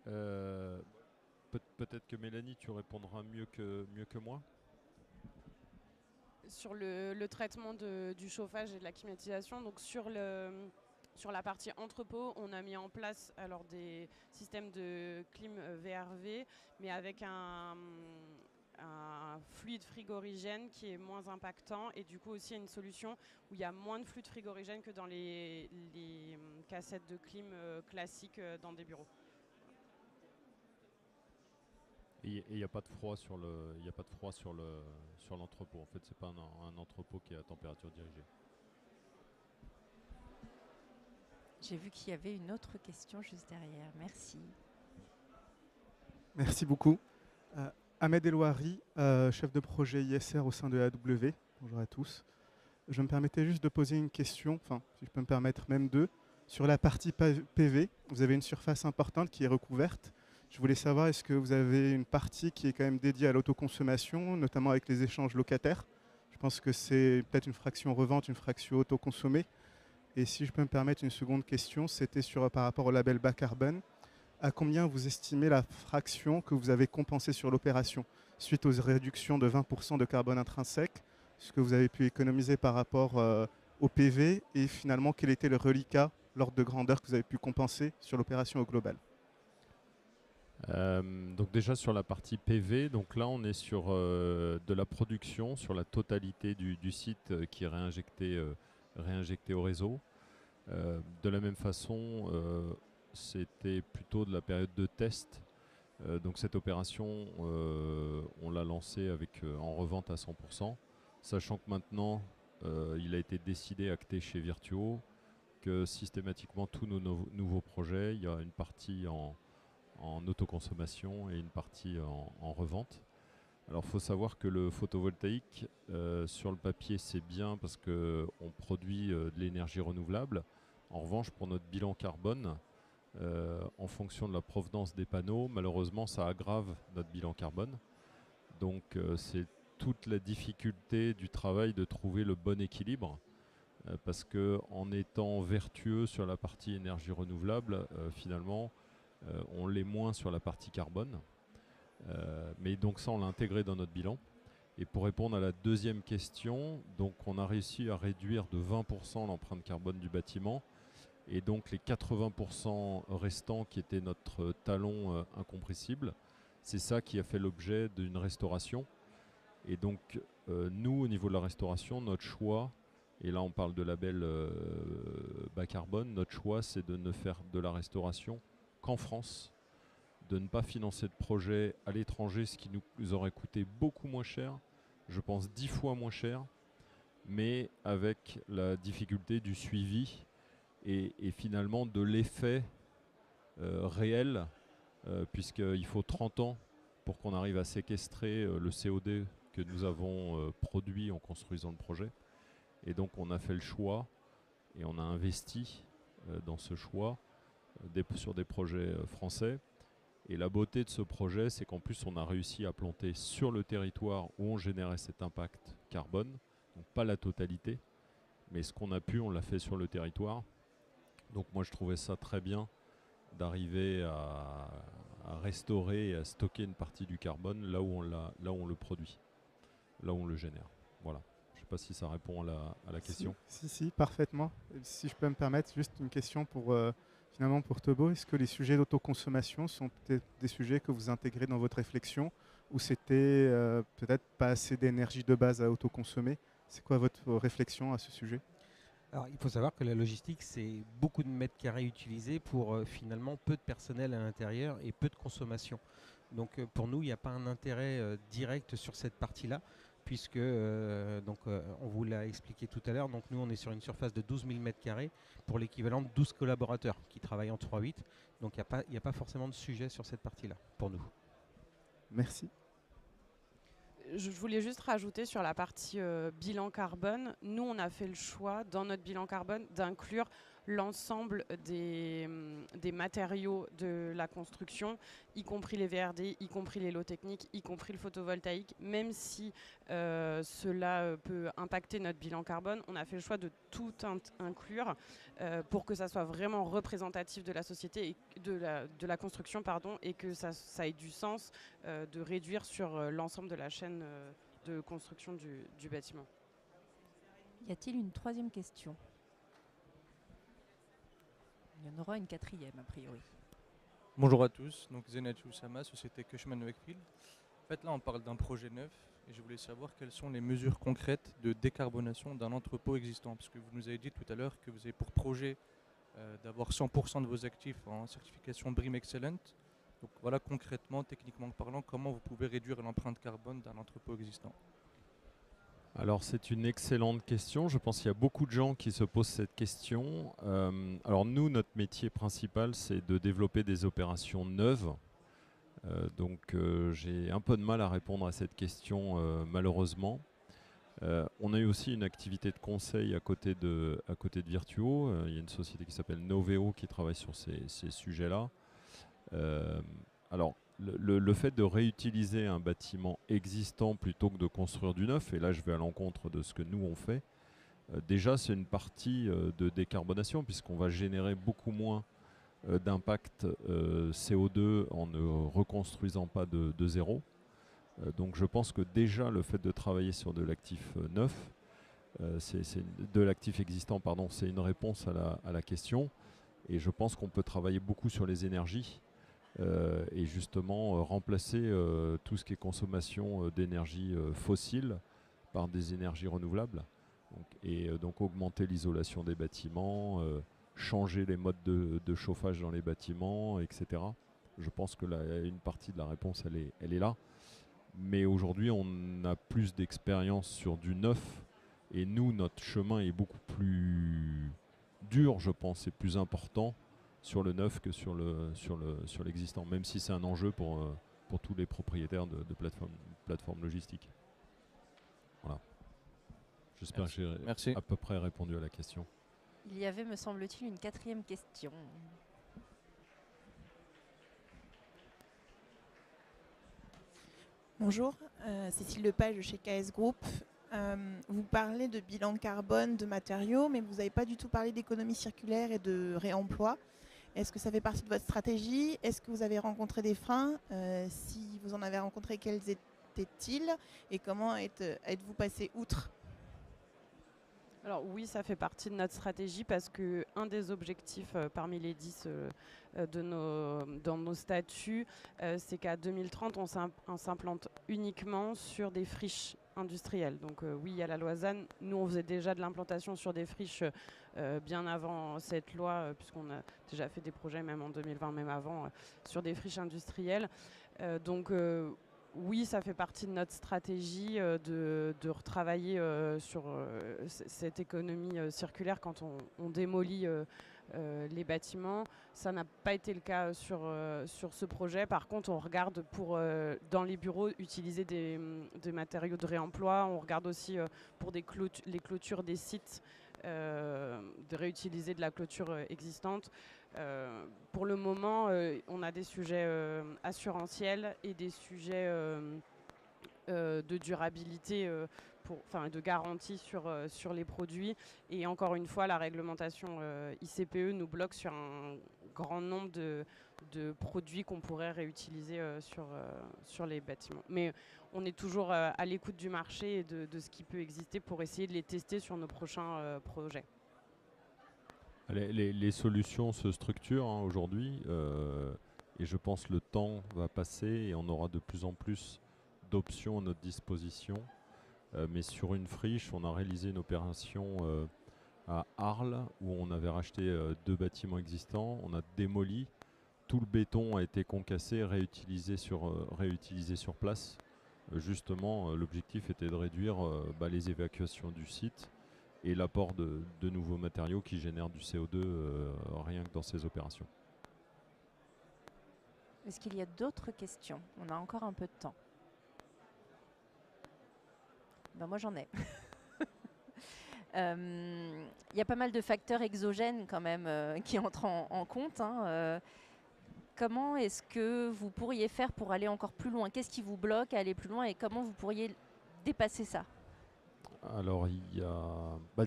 Peut-être que Mélanie, tu répondras mieux que moi. Sur le traitement du chauffage et de la climatisation, donc sur la partie entrepôt, on a mis en place alors des systèmes de clim VRV, mais avec un fluide frigorigène qui est moins impactant et du coup aussi une solution où il y a moins de fluide frigorigène que dans les cassettes de clim classiques dans des bureaux. Et il n'y a pas de froid sur l'entrepôt. En fait, c'est pas un entrepôt qui est à température dirigée. J'ai vu qu'il y avait une autre question juste derrière. Merci. Merci beaucoup. Ahmed Elouari, chef de projet ISR au sein de AW. Bonjour à tous. Je me permettais juste de poser une question, enfin, si je peux me permettre même deux. Sur la partie PV, vous avez une surface importante qui est recouverte. Je voulais savoir, est-ce que vous avez une partie qui est quand même dédiée à l'autoconsommation, notamment avec les échanges locataires? Je pense que c'est peut-être une fraction revente, une fraction autoconsommée. Et si je peux me permettre une seconde question, c'était par rapport au label bas carbone. À combien vous estimez la fraction que vous avez compensée sur l'opération suite aux réductions de 20% de carbone intrinsèque, ce que vous avez pu économiser par rapport au PV et finalement quel était le reliquat, l'ordre de grandeur que vous avez pu compenser sur l'opération au global? Donc déjà sur la partie PV, donc là on est sur de la production, sur la totalité du site qui est réinjecté au réseau. De la même façon, c'était plutôt de la période de test. Donc cette opération, on l'a lancée en revente à 100%, sachant que maintenant, il a été décidé, acté chez Virtuo, que systématiquement tous nos nouveaux projets, il y a une partie en autoconsommation et une partie en revente. Alors il faut savoir que le photovoltaïque, sur le papier, c'est bien parce qu'on produit de l'énergie renouvelable. En revanche, pour notre bilan carbone, en fonction de la provenance des panneaux, malheureusement, ça aggrave notre bilan carbone. Donc c'est toute la difficulté du travail de trouver le bon équilibre. Parce qu'en étant vertueux sur la partie énergie renouvelable, finalement, on l'est moins sur la partie carbone. Mais donc ça, on l'a intégré dans notre bilan. Et pour répondre à la deuxième question, donc on a réussi à réduire de 20% l'empreinte carbone du bâtiment. Et donc les 80% restants qui étaient notre talon incompressible, c'est ça qui a fait l'objet d'une restauration. Et donc nous, au niveau de la restauration, notre choix, et là on parle de label bas carbone, notre choix c'est de ne faire de la restauration qu'en France, de ne pas financer de projets à l'étranger, ce qui nous aurait coûté beaucoup moins cher, je pense 10 fois moins cher, mais avec la difficulté du suivi et finalement de l'effet réel puisqu'il faut 30 ans pour qu'on arrive à séquestrer le CO2 que nous avons produit en construisant le projet. Et donc on a fait le choix et on a investi dans ce choix sur des projets français. Et la beauté de ce projet, c'est qu'en plus on a réussi à planter sur le territoire où on générait cet impact carbone, donc pas la totalité, mais ce qu'on a pu, on l'a fait sur le territoire. Donc moi je trouvais ça très bien d'arriver à restaurer et à stocker une partie du carbone là où on le produit, là où on le génère. Voilà. Je ne sais pas si ça répond à la question. Si, parfaitement. Si je peux me permettre, juste une question pour finalement pour Tobo. Est-ce que les sujets d'autoconsommation sont peut-être des sujets que vous intégrez dans votre réflexion ou c'était peut-être pas assez d'énergie de base à autoconsommer? C'est quoi votre réflexion à ce sujet? Alors, il faut savoir que la logistique, c'est beaucoup de mètres carrés utilisés pour finalement peu de personnel à l'intérieur et peu de consommation. Donc pour nous, il n'y a pas un intérêt direct sur cette partie-là, puisque on vous l'a expliqué tout à l'heure, donc nous on est sur une surface de 12 000 mètres carrés pour l'équivalent de 12 collaborateurs qui travaillent en 3-8. Donc il n'y a pas forcément de sujet sur cette partie-là pour nous. Merci. Je voulais juste rajouter sur la partie bilan carbone. Nous, on a fait le choix dans notre bilan carbone d'inclure l'ensemble des matériaux de la construction, y compris les VRD, y compris les lots techniques, y compris le photovoltaïque. Même si cela peut impacter notre bilan carbone, on a fait le choix de tout inclure pour que ça soit vraiment représentatif de la société et de la construction, et que ça ait du sens de réduire sur l'ensemble de la chaîne de construction du bâtiment. Y a-t-il une troisième question? Il y en aura une quatrième, a priori. Bonjour à tous, donc Zenati Oussama, société Cushman Wakefield. En fait, là, on parle d'un projet neuf et je voulais savoir quelles sont les mesures concrètes de décarbonation d'un entrepôt existant. Parce que vous nous avez dit tout à l'heure que vous avez pour projet d'avoir 100% de vos actifs en certification BREEAM Excellent. Donc voilà, concrètement, techniquement parlant, comment vous pouvez réduire l'empreinte carbone d'un entrepôt existant? Alors c'est une excellente question. Je pense qu'il y a beaucoup de gens qui se posent cette question. Alors nous, notre métier principal, c'est de développer des opérations neuves. Donc j'ai un peu de mal à répondre à cette question malheureusement. On a eu aussi une activité de conseil à côté de Virtuo. Il y a une société qui s'appelle Noveo qui travaille sur ces sujets-là. Alors le fait de réutiliser un bâtiment existant plutôt que de construire du neuf, et là je vais à l'encontre de ce que nous on fait, déjà c'est une partie de décarbonation puisqu'on va générer beaucoup moins d'impact CO2 en ne reconstruisant pas de zéro. Donc je pense que déjà le fait de travailler sur de l'actif neuf, de l'actif existant, pardon, c'est une réponse à la question. Et je pense qu'on peut travailler beaucoup sur les énergies et justement remplacer tout ce qui est consommation d'énergie fossile par des énergies renouvelables. Donc augmenter l'isolation des bâtiments, changer les modes de chauffage dans les bâtiments, etc. Je pense que une partie de la réponse, elle est là. Mais aujourd'hui, on a plus d'expérience sur du neuf. Et nous, notre chemin est beaucoup plus dur, je pense, et plus important sur le neuf que sur l'existant, même si c'est un enjeu pour tous les propriétaires de plateformes logistiques. Voilà. J'espère que j'ai à peu près répondu à la question. Il y avait, me semble-t-il, une quatrième question. Bonjour, Cécile Lepage de chez KS Group. Vous parlez de bilan carbone, de matériaux, mais vous n'avez pas du tout parlé d'économie circulaire et de réemploi. Est-ce que ça fait partie de votre stratégie? Est-ce que vous avez rencontré des freins? Si vous en avez rencontré, quels étaient-ils? Et comment êtes-vous passé outre? Alors oui, ça fait partie de notre stratégie parce qu'un des objectifs parmi les 10 dans nos statuts, c'est qu'à 2030, on s'implante uniquement sur des friches industrielles. Donc oui, il y a la loi ZAN. Nous, on faisait déjà de l'implantation sur des friches bien avant cette loi, puisqu'on a déjà fait des projets, même en 2020, même avant, sur des friches industrielles. Oui, ça fait partie de notre stratégie de retravailler sur cette économie circulaire quand on démolit les bâtiments. Ça n'a pas été le cas sur ce projet. Par contre, on regarde pour, dans les bureaux, utiliser des matériaux de réemploi. On regarde aussi pour les clôtures des sites, de réutiliser de la clôture existante. Pour le moment, on a des sujets assurantiels et des sujets de durabilité, de garantie sur les produits. Et encore une fois, la réglementation ICPE nous bloque sur un grand nombre de produits qu'on pourrait réutiliser sur les bâtiments. Mais on est toujours à l'écoute du marché et de ce qui peut exister pour essayer de les tester sur nos prochains projets. Les solutions se structurent aujourd'hui et je pense que le temps va passer et on aura de plus en plus d'options à notre disposition. Mais sur une friche, on a réalisé une opération à Arles où on avait racheté 2 bâtiments existants, on a démoli, tout le béton a été concassé, réutilisé sur place. Justement, l'objectif était de réduire les évacuations du site et l'apport de nouveaux matériaux qui génèrent du CO2 rien que dans ces opérations. Est-ce qu'il y a d'autres questions? On a encore un peu de temps. Ben moi j'en ai. Il y a pas mal de facteurs exogènes quand même qui entrent en compte. Comment est-ce que vous pourriez faire pour aller encore plus loin? Qu'est-ce qui vous bloque à aller plus loin et comment vous pourriez dépasser ça? Alors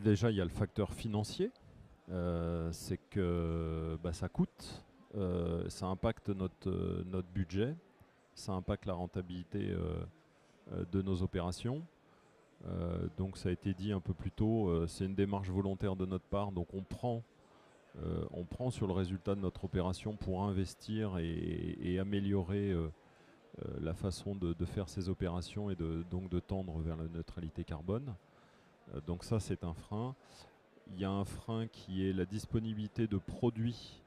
déjà il y a le facteur financier. C'est que ça coûte, ça impacte notre budget, ça impacte la rentabilité de nos opérations. Donc ça a été dit un peu plus tôt, c'est une démarche volontaire de notre part, donc on prend sur le résultat de notre opération pour investir et améliorer la façon de faire ces opérations et donc de tendre vers la neutralité carbone. Donc ça c'est un frein. Il y a un frein qui est la disponibilité de produits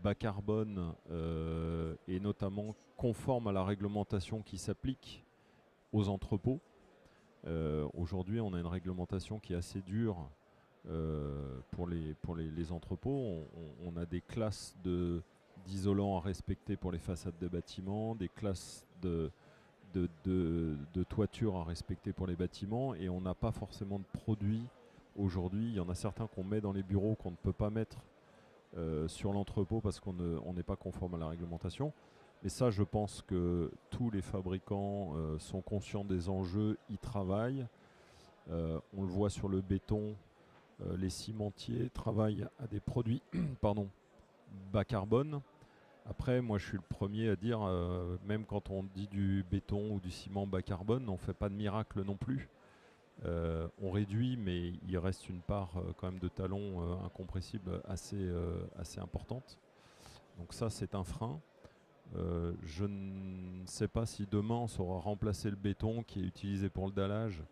bas carbone et notamment conformes à la réglementation qui s'applique aux entrepôts. Aujourd'hui, on a une réglementation qui est assez dure pour les entrepôts. On a des classes d'isolants à respecter pour les façades de bâtiments, des classes de toiture à respecter pour les bâtiments et on n'a pas forcément de produits aujourd'hui. Il y en a certains qu'on met dans les bureaux qu'on ne peut pas mettre sur l'entrepôt parce qu'on n'est pas conforme à la réglementation. Et ça, je pense que tous les fabricants sont conscients des enjeux, y travaillent. On le voit sur le béton, les cimentiers travaillent à des produits bas carbone. Après, moi, je suis le premier à dire, même quand on dit du béton ou du ciment bas carbone, on ne fait pas de miracle non plus. On réduit, mais il reste une part quand même de talons incompressibles assez importante. Donc ça, c'est un frein. Je ne sais pas si demain on saura remplacer le béton qui est utilisé pour le dallage.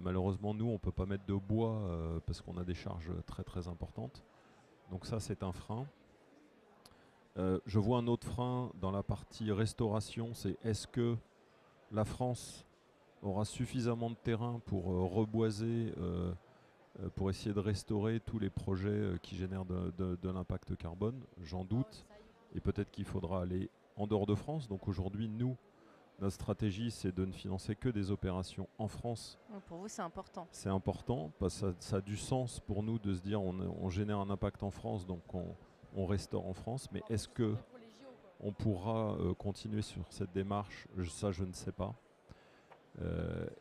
Malheureusement, nous, on ne peut pas mettre de bois parce qu'on a des charges très très importantes. Donc ça, c'est un frein. Je vois un autre frein dans la partie restauration, c'est est-ce que la France aura suffisamment de terrain pour reboiser, pour essayer de restaurer tous les projets qui génèrent de l'impact carbone? J'en doute. Et peut-être qu'il faudra aller en dehors de France. Donc aujourd'hui, nous, notre stratégie, c'est de ne financer que des opérations en France. Pour vous, c'est important. C'est important parce que ça a du sens pour nous de se dire on génère un impact en France, donc on restaure en France. Mais est-ce qu'on pourra continuer sur cette démarche? Ça, je ne sais pas.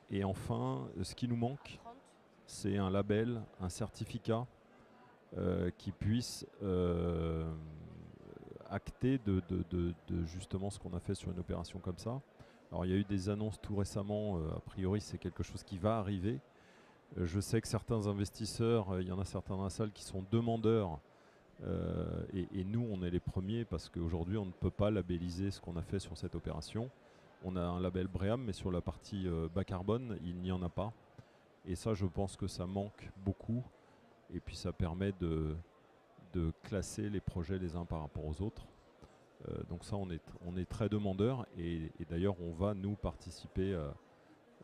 Et enfin, ce qui nous manque, c'est un label, un certificat qui puisse acter de justement ce qu'on a fait sur une opération comme ça. Alors il y a eu des annonces tout récemment, a priori c'est quelque chose qui va arriver. Je sais que certains investisseurs, il y en a certains dans la salle qui sont demandeurs et nous on est les premiers parce qu'aujourd'hui on ne peut pas labelliser ce qu'on a fait sur cette opération. On a un label BREEAM mais sur la partie bas carbone il n'y en a pas. Et ça je pense que ça manque beaucoup et puis ça permet de classer les projets les uns par rapport aux autres. Donc ça, on est très demandeurs et d'ailleurs, on va nous participer,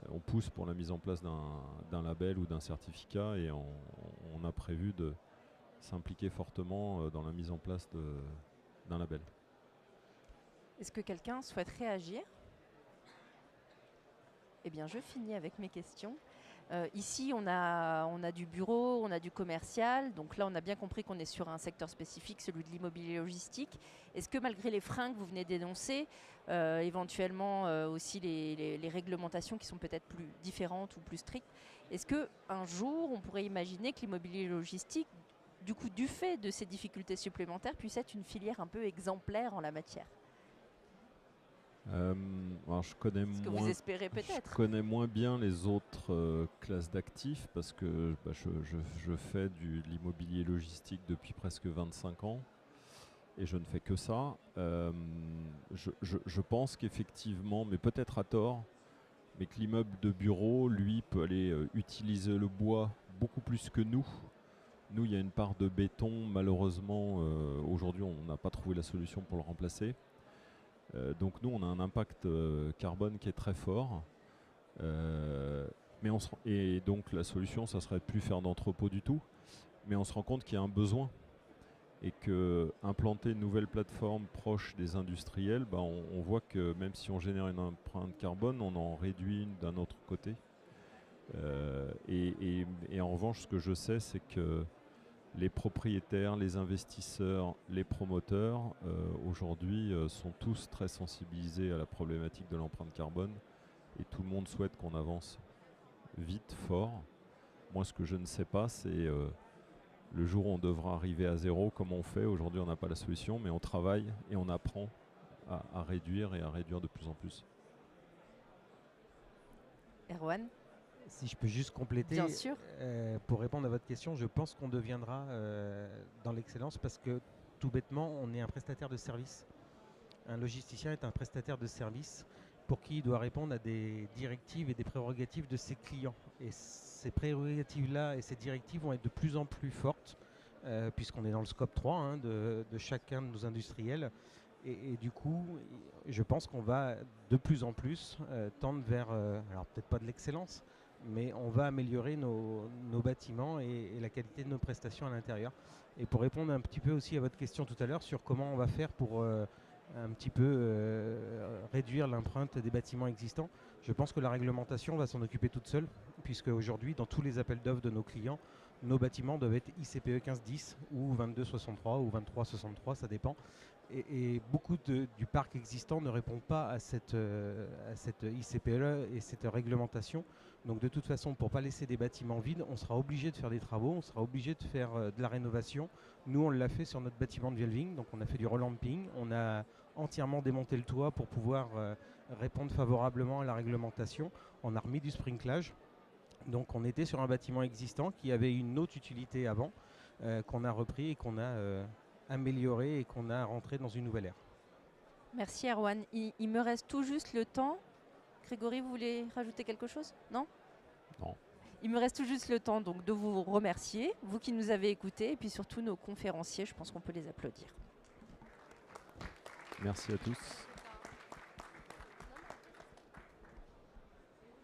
on pousse pour la mise en place d'un label ou d'un certificat et on a prévu s'impliquer fortement dans la mise en place d'un label. Est-ce que quelqu'un souhaite réagir? Eh bien, je finis avec mes questions. Ici, on a du bureau, on a du commercial. Donc là, on a bien compris qu'on est sur un secteur spécifique, celui de l'immobilier logistique. Est-ce que malgré les freins que vous venez d'énoncer, éventuellement aussi les réglementations qui sont peut-être plus différentes ou plus strictes, est-ce qu'un jour, on pourrait imaginer que l'immobilier logistique, du coup, du fait de ces difficultés supplémentaires, puisse être une filière un peu exemplaire en la matière? Alors je connais Ce que vous espérez peut-être. Je connais moins bien les autres classes d'actifs parce que je fais de l'immobilier logistique depuis presque 25 ans et je ne fais que ça. Je pense qu'effectivement, mais peut-être à tort, mais que l'immeuble de bureau, lui, peut aller utiliser le bois beaucoup plus que nous. Nous, il y a une part de béton, malheureusement, aujourd'hui, on n'a pas trouvé la solution pour le remplacer. Donc nous, on a un impact carbone qui est très fort. Et donc la solution, ça serait de plus faire d'entrepôt du tout. Mais on se rend compte qu'il y a un besoin. Et qu'implanter une nouvelle plateforme proche des industriels, on voit que même si on génère une empreinte carbone, on en réduit une d'un autre côté. Et en revanche, ce que je sais, c'est que les propriétaires, les investisseurs, les promoteurs, aujourd'hui, sont tous très sensibilisés à la problématique de l'empreinte carbone et tout le monde souhaite qu'on avance vite, fort. Moi, ce que je ne sais pas, c'est le jour où on devra arriver à zéro, comment on fait. Aujourd'hui, on n'a pas la solution, mais on travaille et on apprend à réduire et à réduire de plus en plus. Erwan? Si je peux juste compléter, Bien sûr. Pour répondre à votre question, je pense qu'on deviendra dans l'excellence parce que tout bêtement, on est un prestataire de service. Un logisticien est un prestataire de service pour qui il doit répondre à des directives et des prérogatives de ses clients. Et ces prérogatives-là et ces directives vont être de plus en plus fortes puisqu'on est dans le scope 3 de chacun de nos industriels. Et du coup, je pense qu'on va de plus en plus tendre vers, alors peut-être pas de l'excellence, mais on va améliorer nos bâtiments et la qualité de nos prestations à l'intérieur. Et pour répondre un petit peu aussi à votre question tout à l'heure sur comment on va faire pour un petit peu réduire l'empreinte des bâtiments existants, je pense que la réglementation va s'en occuper toute seule, puisque aujourd'hui, dans tous les appels d'offres de nos clients, nos bâtiments doivent être ICPE 1510 ou 2263 ou 2363, ça dépend. Et beaucoup du parc existant ne répond pas à cette ICPE et cette réglementation. Donc de toute façon, pour ne pas laisser des bâtiments vides, on sera obligé de faire des travaux, on sera obligé de faire de la rénovation. Nous, on l'a fait sur notre bâtiment de Vielving, donc on a fait du relamping, on a entièrement démonté le toit pour pouvoir répondre favorablement à la réglementation. On a remis du sprinklage. Donc on était sur un bâtiment existant qui avait une autre utilité avant, qu'on a repris et qu'on a amélioré et qu'on a rentré dans une nouvelle ère. Merci Erwan. Il me reste tout juste le temps. Grégory, vous voulez rajouter quelque chose? Non? Non. Il me reste tout juste le temps donc de vous remercier, vous qui nous avez écoutés, et puis surtout nos conférenciers, je pense qu'on peut les applaudir. Merci à tous.